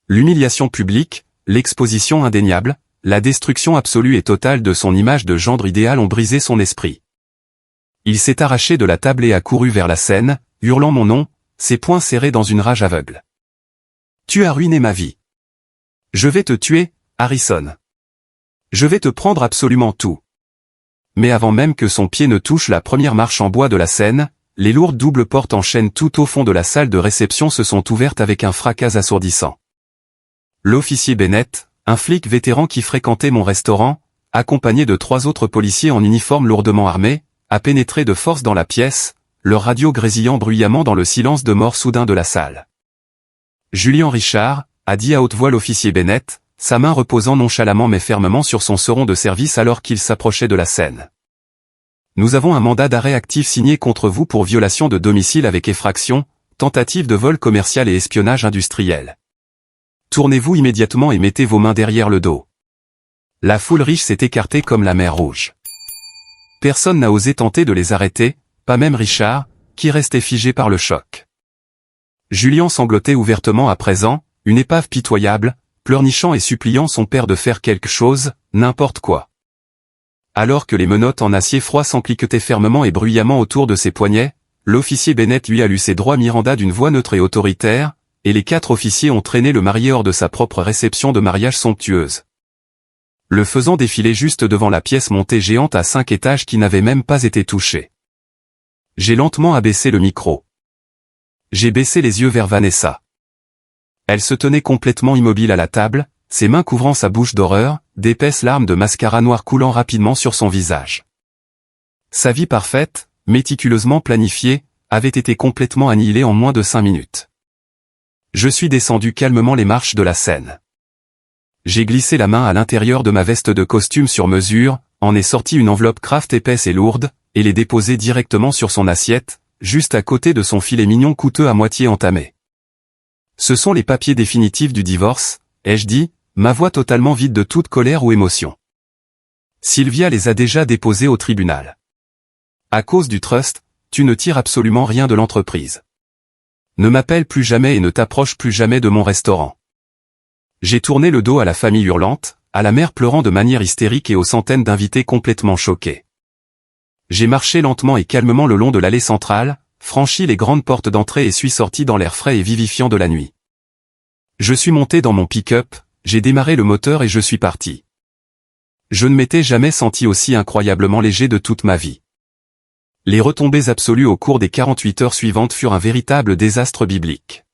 L'humiliation publique, l'exposition indéniable, la destruction absolue et totale de son image de gendre idéal ont brisé son esprit. Il s'est arraché de la table et a couru vers la scène, hurlant mon nom, ses poings serrés dans une rage aveugle. Tu as ruiné ma vie. Je vais te tuer, Harrison. Je vais te prendre absolument tout. Mais avant même que son pied ne touche la première marche en bois de la scène, les lourdes doubles portes en chêne tout au fond de la salle de réception se sont ouvertes avec un fracas assourdissant. L'officier Bennett, un flic vétéran qui fréquentait mon restaurant, accompagné de 3 autres policiers en uniforme lourdement armés, a pénétré de force dans la pièce, leur radio grésillant bruyamment dans le silence de mort soudain de la salle. Julian Richard, a dit à haute voix l'officier Bennett, sa main reposant nonchalamment mais fermement sur son seron de service alors qu'il s'approchait de la scène. Nous avons un mandat d'arrêt actif signé contre vous pour violation de domicile avec effraction, tentative de vol commercial et espionnage industriel. Tournez-vous immédiatement et mettez vos mains derrière le dos. La foule riche s'est écartée comme la mer Rouge. Personne n'a osé tenter de les arrêter, pas même Richard, qui restait figé par le choc. Julien sanglotait ouvertement à présent, une épave pitoyable, pleurnichant et suppliant son père de faire quelque chose, n'importe quoi. Alors que les menottes en acier froid s'encliquetaient fermement et bruyamment autour de ses poignets, l'officier Bennett lui a lu ses droits Miranda d'une voix neutre et autoritaire, et les 4 officiers ont traîné le marié hors de sa propre réception de mariage somptueuse. Le faisant défiler juste devant la pièce montée géante à 5 étages qui n'avait même pas été touchée. J'ai lentement abaissé le micro. J'ai baissé les yeux vers Vanessa. Elle se tenait complètement immobile à la table, ses mains couvrant sa bouche d'horreur, d'épaisses larmes de mascara noir coulant rapidement sur son visage. Sa vie parfaite, méticuleusement planifiée, avait été complètement annihilée en moins de 5 minutes. Je suis descendu calmement les marches de la scène. J'ai glissé la main à l'intérieur de ma veste de costume sur mesure, en ai sorti une enveloppe Kraft épaisse et lourde, et l'ai déposée directement sur son assiette, juste à côté de son filet mignon coûteux à moitié entamé. Ce sont les papiers définitifs du divorce, ai-je dit, ma voix totalement vide de toute colère ou émotion. Sylvia les a déjà déposés au tribunal. À cause du trust, tu ne tires absolument rien de l'entreprise. Ne m'appelle plus jamais et ne t'approche plus jamais de mon restaurant. J'ai tourné le dos à la famille hurlante, à la mère pleurant de manière hystérique et aux centaines d'invités complètement choqués. J'ai marché lentement et calmement le long de l'allée centrale, franchi les grandes portes d'entrée et suis sorti dans l'air frais et vivifiant de la nuit. Je suis monté dans mon pick-up, j'ai démarré le moteur et je suis parti. Je ne m'étais jamais senti aussi incroyablement léger de toute ma vie. Les retombées absolues au cours des 48 heures suivantes furent un véritable désastre biblique.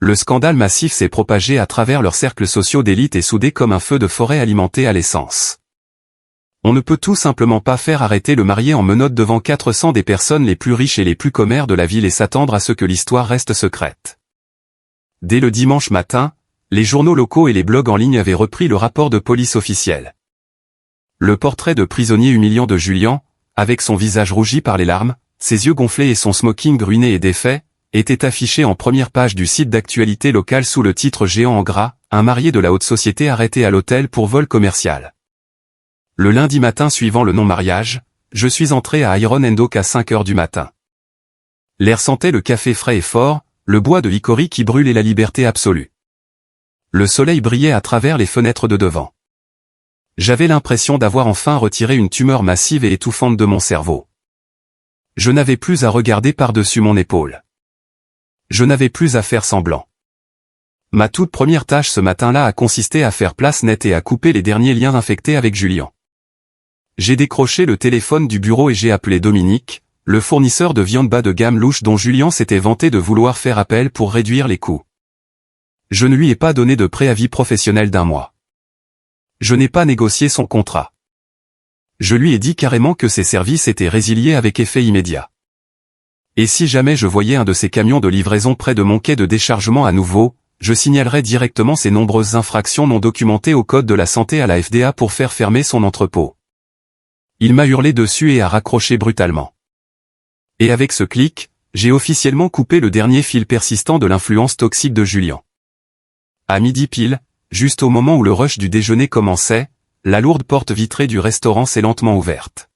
Le scandale massif s'est propagé à travers leurs cercles sociaux d'élite et soudé comme un feu de forêt alimenté à l'essence. On ne peut tout simplement pas faire arrêter le marié en menottes devant 400 des personnes les plus riches et les plus commères de la ville et s'attendre à ce que l'histoire reste secrète. Dès le dimanche matin, les journaux locaux et les blogs en ligne avaient repris le rapport de police officiel. Le portrait de prisonnier humiliant de Julien, avec son visage rougi par les larmes, ses yeux gonflés et son smoking ruiné et défait, était affiché en première page du site d'actualité local sous le titre géant en gras, un marié de la haute société arrêté à l'hôtel pour vol commercial. Le lundi matin suivant le non-mariage, je suis entré à Iron and Oak à 5 heures du matin. L'air sentait le café frais et fort, le bois de Hickory qui brûle et la liberté absolue. Le soleil brillait à travers les fenêtres de devant. J'avais l'impression d'avoir enfin retiré une tumeur massive et étouffante de mon cerveau. Je n'avais plus à regarder par-dessus mon épaule. Je n'avais plus à faire semblant. Ma toute première tâche ce matin-là a consisté à faire place nette et à couper les derniers liens infectés avec Julien. J'ai décroché le téléphone du bureau et j'ai appelé Dominique, le fournisseur de viande bas de gamme louche dont Julien s'était vanté de vouloir faire appel pour réduire les coûts. Je ne lui ai pas donné de préavis professionnel d'1 mois. Je n'ai pas négocié son contrat. Je lui ai dit carrément que ses services étaient résiliés avec effet immédiat. Et si jamais je voyais un de ces camions de livraison près de mon quai de déchargement à nouveau, je signalerais directement ces nombreuses infractions non documentées au code de la santé à la FDA pour faire fermer son entrepôt. Il m'a hurlé dessus et a raccroché brutalement. Et avec ce clic, j'ai officiellement coupé le dernier fil persistant de l'influence toxique de Julien. À midi pile, juste au moment où le rush du déjeuner commençait, la lourde porte vitrée du restaurant s'est lentement ouverte.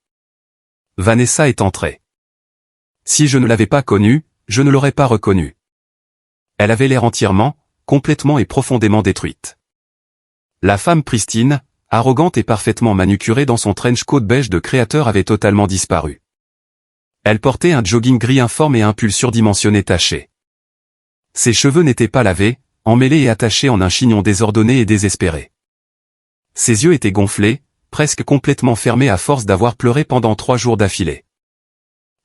Vanessa est entrée. Si je ne l'avais pas connue, je ne l'aurais pas reconnue. Elle avait l'air entièrement, complètement et profondément détruite. La femme pristine, arrogante et parfaitement manucurée dans son trench coat beige de créateur avait totalement disparu. Elle portait un jogging gris informe et un pull surdimensionné taché. Ses cheveux n'étaient pas lavés, emmêlés et attachés en un chignon désordonné et désespéré. Ses yeux étaient gonflés, presque complètement fermés à force d'avoir pleuré pendant 3 jours d'affilée.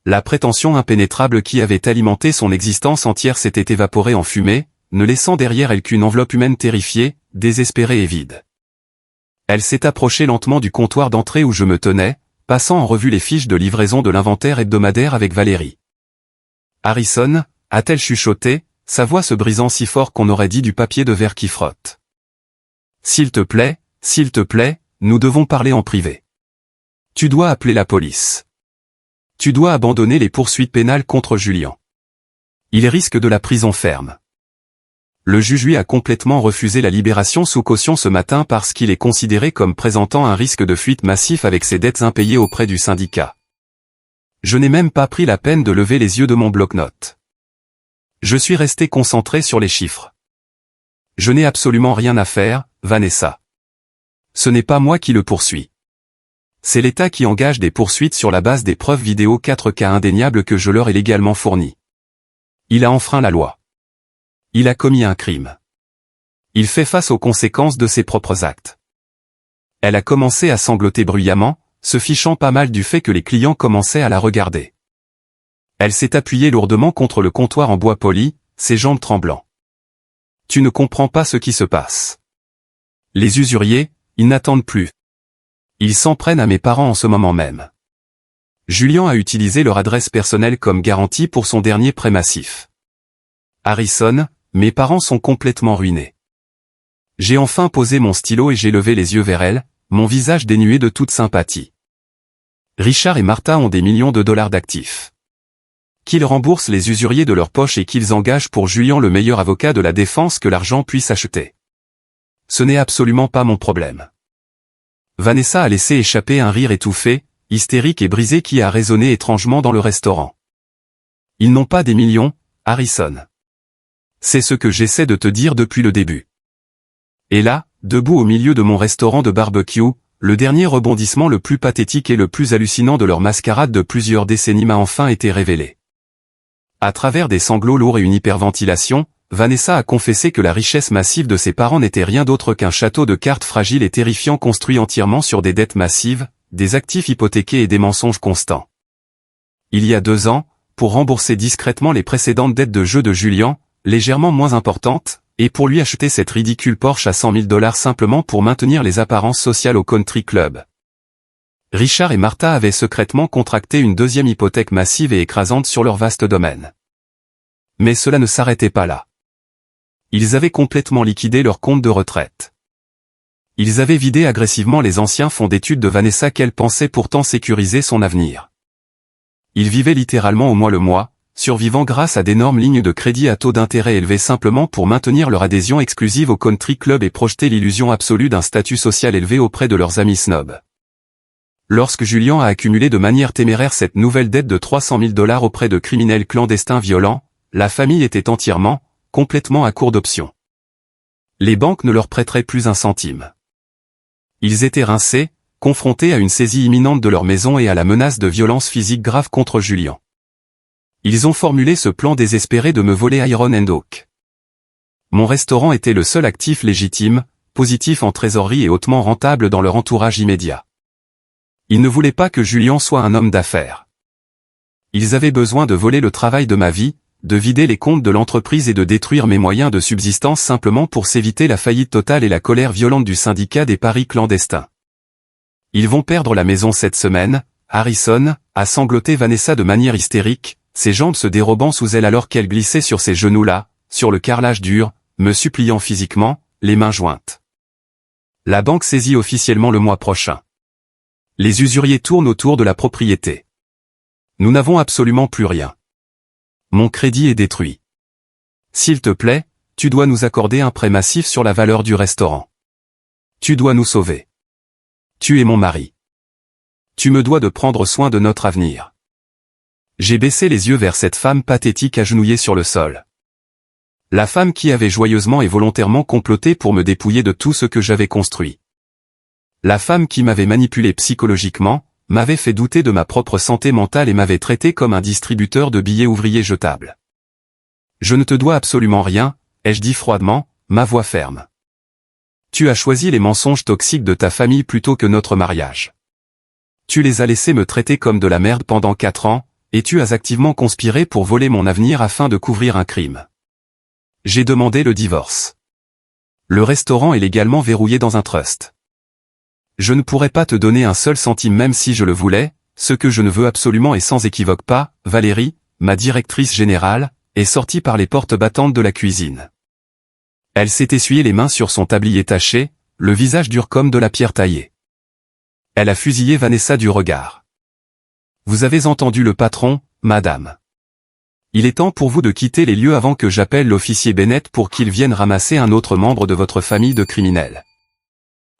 La prétention impénétrable qui avait alimenté son existence entière s'était évaporée en fumée, ne laissant derrière elle qu'une enveloppe humaine terrifiée, désespérée et vide. Elle s'est approchée lentement du comptoir d'entrée où je me tenais, passant en revue les fiches de livraison de l'inventaire hebdomadaire avec Valérie. « Harrison » a-t-elle chuchoté, sa voix se brisant si fort qu'on aurait dit du papier de verre qui frotte. S'il te plaît, nous devons parler en privé. Tu dois appeler la police. Tu dois abandonner les poursuites pénales contre Julien. Il risque de la prison ferme. Le juge lui a complètement refusé la libération sous caution ce matin parce qu'il est considéré comme présentant un risque de fuite massif avec ses dettes impayées auprès du syndicat. Je n'ai même pas pris la peine de lever les yeux de mon bloc-notes. Je suis resté concentré sur les chiffres. Je n'ai absolument rien à faire, Vanessa. Ce n'est pas moi qui le poursuis. C'est l'État qui engage des poursuites sur la base des preuves vidéo 4K indéniables que je leur ai légalement fournies. Il a enfreint la loi. Il a commis un crime. Il fait face aux conséquences de ses propres actes. Elle a commencé à sangloter bruyamment, se fichant pas mal du fait que les clients commençaient à la regarder. Elle s'est appuyée lourdement contre le comptoir en bois poli, ses jambes tremblant. Tu ne comprends pas ce qui se passe. Les usuriers, ils n'attendent plus. Ils s'en prennent à mes parents en ce moment même. Julien a utilisé leur adresse personnelle comme garantie pour son dernier prêt massif. Harrison, mes parents sont complètement ruinés. J'ai enfin posé mon stylo et j'ai levé les yeux vers elle, mon visage dénué de toute sympathie. Richard et Martha ont des millions de dollars d'actifs. Qu'ils remboursent les usuriers de leur poche et qu'ils engagent pour Julien le meilleur avocat de la défense que l'argent puisse acheter. Ce n'est absolument pas mon problème. Vanessa a laissé échapper un rire étouffé, hystérique et brisé qui a résonné étrangement dans le restaurant. Ils n'ont pas des millions, Harrison. C'est ce que j'essaie de te dire depuis le début. Et là, debout au milieu de mon restaurant de barbecue, le dernier rebondissement le plus pathétique et le plus hallucinant de leur mascarade de plusieurs décennies m'a enfin été révélé. À travers des sanglots lourds et une hyperventilation, Vanessa a confessé que la richesse massive de ses parents n'était rien d'autre qu'un château de cartes fragile et terrifiant construit entièrement sur des dettes massives, des actifs hypothéqués et des mensonges constants. Il y a 2 ans, pour rembourser discrètement les précédentes dettes de jeu de Julien, légèrement moins importantes, et pour lui acheter cette ridicule Porsche à 100 000 $ simplement pour maintenir les apparences sociales au country club. Richard et Martha avaient secrètement contracté une deuxième hypothèque massive et écrasante sur leur vaste domaine. Mais cela ne s'arrêtait pas là. Ils avaient complètement liquidé leur compte de retraite. Ils avaient vidé agressivement les anciens fonds d'études de Vanessa qu'elle pensait pourtant sécuriser son avenir. Ils vivaient littéralement au mois le mois, survivant grâce à d'énormes lignes de crédit à taux d'intérêt élevés simplement pour maintenir leur adhésion exclusive au country club et projeter l'illusion absolue d'un statut social élevé auprès de leurs amis snobs. Lorsque Julien a accumulé de manière téméraire cette nouvelle dette de 300 000 $ auprès de criminels clandestins violents, la famille était entièrement, complètement à court d'options. Les banques ne leur prêteraient plus un centime. Ils étaient rincés, confrontés à une saisie imminente de leur maison et à la menace de violences physiques graves contre Julien. Ils ont formulé ce plan désespéré de me voler Iron and Oak. Mon restaurant était le seul actif légitime, positif en trésorerie et hautement rentable dans leur entourage immédiat. Ils ne voulaient pas que Julien soit un homme d'affaires. Ils avaient besoin de voler le travail de ma vie, de vider les comptes de l'entreprise et de détruire mes moyens de subsistance simplement pour s'éviter la faillite totale et la colère violente du syndicat des paris clandestins. Ils vont perdre la maison cette semaine, Harrison, a sangloté Vanessa de manière hystérique, ses jambes se dérobant sous elle alors qu'elle glissait sur ses genoux là, sur le carrelage dur, me suppliant physiquement, les mains jointes. La banque saisit officiellement le mois prochain. Les usuriers tournent autour de la propriété. Nous n'avons absolument plus rien. Mon crédit est détruit. S'il te plaît, tu dois nous accorder un prêt massif sur la valeur du restaurant. Tu dois nous sauver. Tu es mon mari. Tu me dois de prendre soin de notre avenir. J'ai baissé les yeux vers cette femme pathétique agenouillée sur le sol. La femme qui avait joyeusement et volontairement comploté pour me dépouiller de tout ce que j'avais construit. La femme qui m'avait manipulé psychologiquement, m'avait fait douter de ma propre santé mentale et m'avait traité comme un distributeur de billets ouvriers jetables. Je ne te dois absolument rien, ai-je dit froidement, ma voix ferme. Tu as choisi les mensonges toxiques de ta famille plutôt que notre mariage. Tu les as laissés me traiter comme de la merde pendant 4 ans, et tu as activement conspiré pour voler mon avenir afin de couvrir un crime. J'ai demandé le divorce. Le restaurant est légalement verrouillé dans un trust. Je ne pourrais pas te donner un seul centime même si je le voulais, ce que je ne veux absolument et sans équivoque pas, Valérie, ma directrice générale, est sortie par les portes battantes de la cuisine. Elle s'est essuyé les mains sur son tablier taché, le visage dur comme de la pierre taillée. Elle a fusillé Vanessa du regard. « Vous avez entendu le patron, madame. Il est temps pour vous de quitter les lieux avant que j'appelle l'officier Bennett pour qu'il vienne ramasser un autre membre de votre famille de criminels. »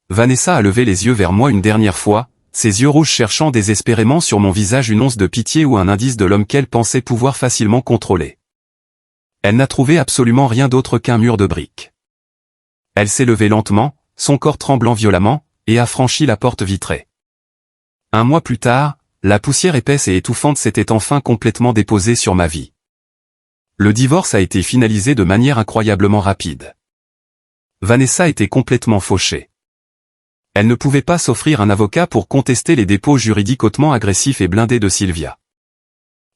Vanessa a levé les yeux vers moi une dernière fois, ses yeux rouges cherchant désespérément sur mon visage une once de pitié ou un indice de l'homme qu'elle pensait pouvoir facilement contrôler. Elle n'a trouvé absolument rien d'autre qu'un mur de briques. Elle s'est levée lentement, son corps tremblant violemment, et a franchi la porte vitrée. Un mois plus tard, la poussière épaisse et étouffante s'était enfin complètement déposée sur ma vie. Le divorce a été finalisé de manière incroyablement rapide. Vanessa était complètement fauchée. Elle ne pouvait pas s'offrir un avocat pour contester les dépôts juridiques hautement agressifs et blindés de Sylvia.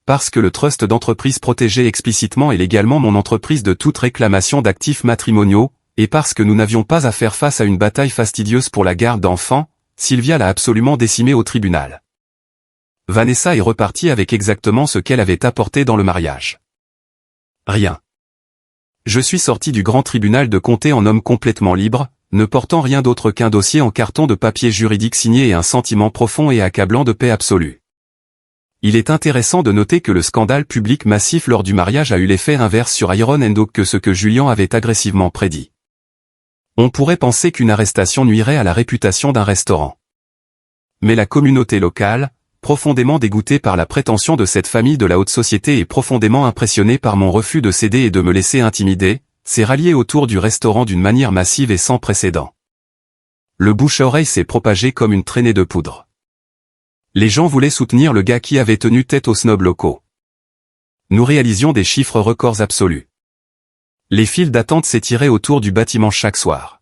Parce que le trust d'entreprise protégeait explicitement et légalement mon entreprise de toute réclamation d'actifs matrimoniaux, et parce que nous n'avions pas à faire face à une bataille fastidieuse pour la garde d'enfants, Sylvia l'a absolument décimée au tribunal. Vanessa est repartie avec exactement ce qu'elle avait apporté dans le mariage. Rien. Je suis sorti du grand tribunal de comté en homme complètement libre, ne portant rien d'autre qu'un dossier en carton de papier juridique signé et un sentiment profond et accablant de paix absolue. Il est intéressant de noter que le scandale public massif lors du mariage a eu l'effet inverse sur Iron & Oak que ce que Julian avait agressivement prédit. On pourrait penser qu'une arrestation nuirait à la réputation d'un restaurant. Mais la communauté locale, profondément dégoûtée par la prétention de cette famille de la haute société et profondément impressionnée par mon refus de céder et de me laisser intimider, s'est ralliée autour du restaurant d'une manière massive et sans précédent. Le bouche-à-oreille s'est propagé comme une traînée de poudre. Les gens voulaient soutenir le gars qui avait tenu tête aux snobs locaux. Nous réalisions des chiffres records absolus. Les files d'attente s'étiraient autour du bâtiment chaque soir.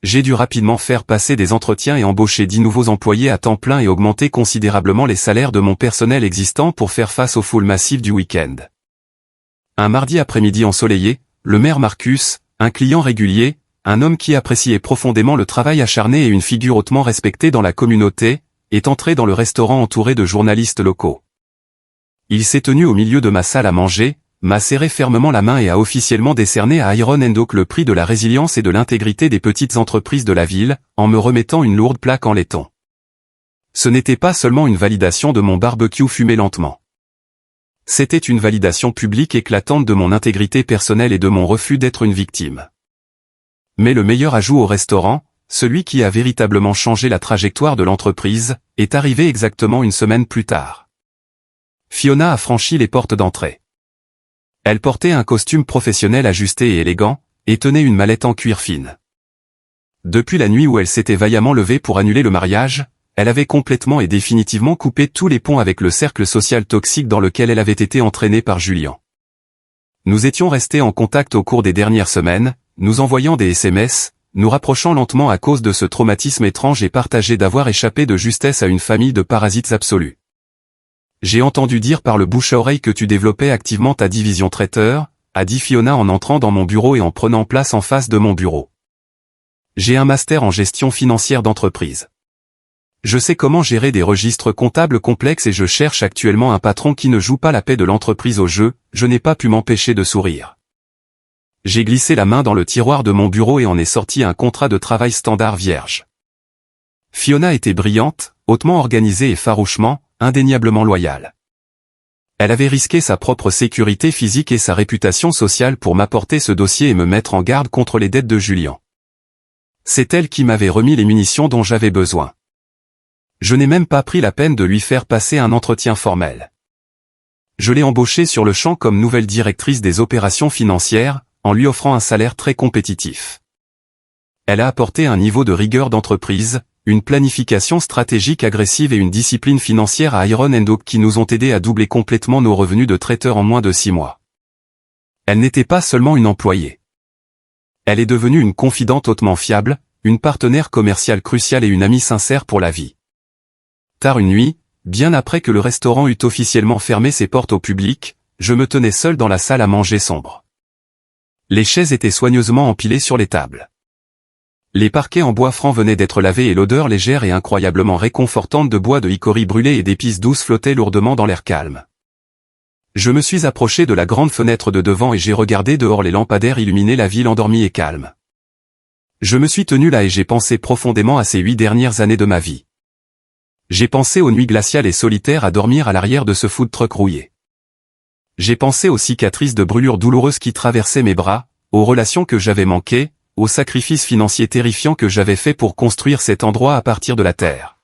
J'ai dû rapidement faire passer des entretiens et embaucher 10 nouveaux employés à temps plein et augmenter considérablement les salaires de mon personnel existant pour faire face aux foules massives du week-end. Un mardi après-midi ensoleillé, le maire Marcus, un client régulier, un homme qui appréciait profondément le travail acharné et une figure hautement respectée dans la communauté, est entré dans le restaurant entouré de journalistes locaux. Il s'est tenu au milieu de ma salle à manger, m'a serré fermement la main et a officiellement décerné à Iron & Oak le prix de la résilience et de l'intégrité des petites entreprises de la ville, en me remettant une lourde plaque en laiton. Ce n'était pas seulement une validation de mon barbecue fumé lentement. C'était une validation publique éclatante de mon intégrité personnelle et de mon refus d'être une victime. Mais le meilleur ajout au restaurant, celui qui a véritablement changé la trajectoire de l'entreprise, est arrivé exactement une semaine plus tard. Fiona a franchi les portes d'entrée. Elle portait un costume professionnel ajusté et élégant, et tenait une mallette en cuir fine. Depuis la nuit où elle s'était vaillamment levée pour annuler le mariage, elle avait complètement et définitivement coupé tous les ponts avec le cercle social toxique dans lequel elle avait été entraînée par Julian. Nous étions restés en contact au cours des dernières semaines, nous envoyant des SMS, nous rapprochant lentement à cause de ce traumatisme étrange et partagé d'avoir échappé de justesse à une famille de parasites absolus. J'ai entendu dire par le bouche-à-oreille que tu développais activement ta division traiteur, a dit Fiona en entrant dans mon bureau et en prenant place en face de mon bureau. J'ai un master en gestion financière d'entreprise. Je sais comment gérer des registres comptables complexes et je cherche actuellement un patron qui ne joue pas la paix de l'entreprise au jeu, je n'ai pas pu m'empêcher de sourire. J'ai glissé la main dans le tiroir de mon bureau et en ai sorti un contrat de travail standard vierge. Fiona était brillante, hautement organisée et farouchement, indéniablement loyale. Elle avait risqué sa propre sécurité physique et sa réputation sociale pour m'apporter ce dossier et me mettre en garde contre les dettes de Julian. C'est elle qui m'avait remis les munitions dont j'avais besoin. Je n'ai même pas pris la peine de lui faire passer un entretien formel. Je l'ai embauchée sur le champ comme nouvelle directrice des opérations financières, en lui offrant un salaire très compétitif. Elle a apporté un niveau de rigueur d'entreprise, une planification stratégique agressive et une discipline financière à Iron & Oak qui nous ont aidés à doubler complètement nos revenus de traiteur en moins de 6 mois. Elle n'était pas seulement une employée. Elle est devenue une confidente hautement fiable, une partenaire commerciale cruciale et une amie sincère pour la vie. Tard une nuit, bien après que le restaurant eût officiellement fermé ses portes au public, je me tenais seul dans la salle à manger sombre. Les chaises étaient soigneusement empilées sur les tables. Les parquets en bois franc venaient d'être lavés et l'odeur légère et incroyablement réconfortante de bois de hickory brûlé et d'épices douces flottait lourdement dans l'air calme. Je me suis approché de la grande fenêtre de devant et j'ai regardé dehors les lampadaires illuminer la ville endormie et calme. Je me suis tenu là et j'ai pensé profondément à ces 8 dernières années de ma vie. J'ai pensé aux nuits glaciales et solitaires à dormir à l'arrière de ce food truck rouillé. J'ai pensé aux cicatrices de brûlures douloureuses qui traversaient mes bras, aux relations que j'avais manquées, aux sacrifices financiers terrifiants que j'avais faits pour construire cet endroit à partir de la terre.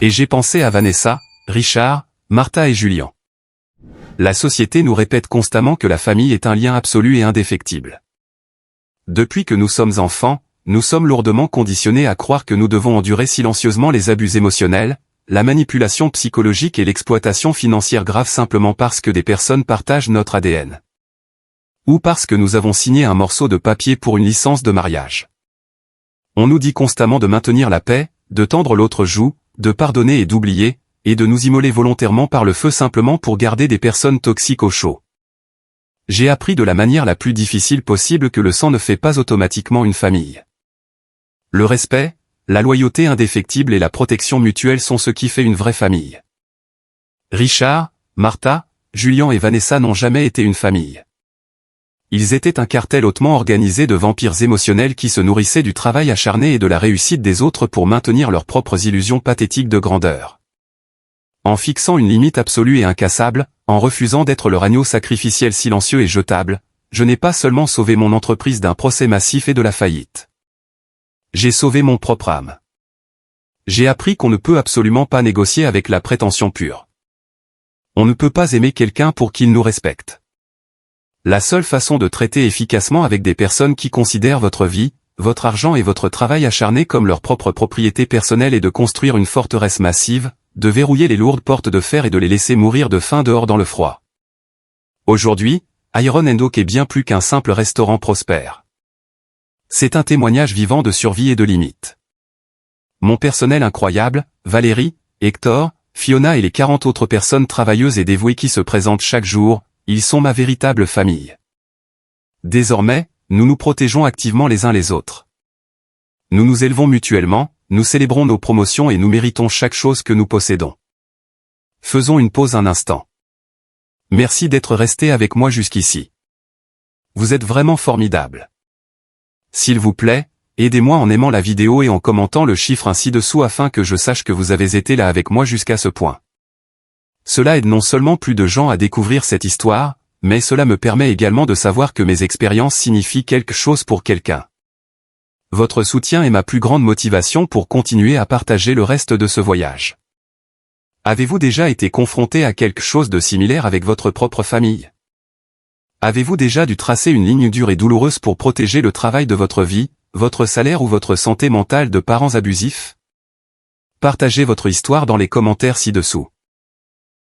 Et j'ai pensé à Vanessa, Richard, Martha et Julien. La société nous répète constamment que la famille est un lien absolu et indéfectible. Depuis que nous sommes enfants, nous sommes lourdement conditionnés à croire que nous devons endurer silencieusement les abus émotionnels, la manipulation psychologique et l'exploitation financière grave simplement parce que des personnes partagent notre ADN. Ou parce que nous avons signé un morceau de papier pour une licence de mariage. On nous dit constamment de maintenir la paix, de tendre l'autre joue, de pardonner et d'oublier, et de nous immoler volontairement par le feu simplement pour garder des personnes toxiques au chaud. J'ai appris de la manière la plus difficile possible que le sang ne fait pas automatiquement une famille. Le respect, la loyauté indéfectible et la protection mutuelle sont ce qui fait une vraie famille. Richard, Martha, Julien et Vanessa n'ont jamais été une famille. Ils étaient un cartel hautement organisé de vampires émotionnels qui se nourrissaient du travail acharné et de la réussite des autres pour maintenir leurs propres illusions pathétiques de grandeur. En fixant une limite absolue et incassable, en refusant d'être leur agneau sacrificiel silencieux et jetable, je n'ai pas seulement sauvé mon entreprise d'un procès massif et de la faillite. J'ai sauvé mon propre âme. J'ai appris qu'on ne peut absolument pas négocier avec la prétention pure. On ne peut pas aimer quelqu'un pour qu'il nous respecte. La seule façon de traiter efficacement avec des personnes qui considèrent votre vie, votre argent et votre travail acharné comme leur propre propriété personnelle est de construire une forteresse massive, de verrouiller les lourdes portes de fer et de les laisser mourir de faim dehors dans le froid. Aujourd'hui, Iron & Oak est bien plus qu'un simple restaurant prospère. C'est un témoignage vivant de survie et de limites. Mon personnel incroyable, Valérie, Hector, Fiona et les 40 autres personnes travailleuses et dévouées qui se présentent chaque jour, ils sont ma véritable famille. Désormais, nous nous protégeons activement les uns les autres. Nous nous élevons mutuellement, nous célébrons nos promotions et nous méritons chaque chose que nous possédons. Faisons une pause un instant. Merci d'être resté avec moi jusqu'ici. Vous êtes vraiment formidable. S'il vous plaît, aidez-moi en aimant la vidéo et en commentant le chiffre ainsi dessous afin que je sache que vous avez été là avec moi jusqu'à ce point. Cela aide non seulement plus de gens à découvrir cette histoire, mais cela me permet également de savoir que mes expériences signifient quelque chose pour quelqu'un. Votre soutien est ma plus grande motivation pour continuer à partager le reste de ce voyage. Avez-vous déjà été confronté à quelque chose de similaire avec votre propre famille? Avez-vous déjà dû tracer une ligne dure et douloureuse pour protéger le travail de votre vie, votre salaire ou votre santé mentale de parents abusifs? Partagez votre histoire dans les commentaires ci-dessous.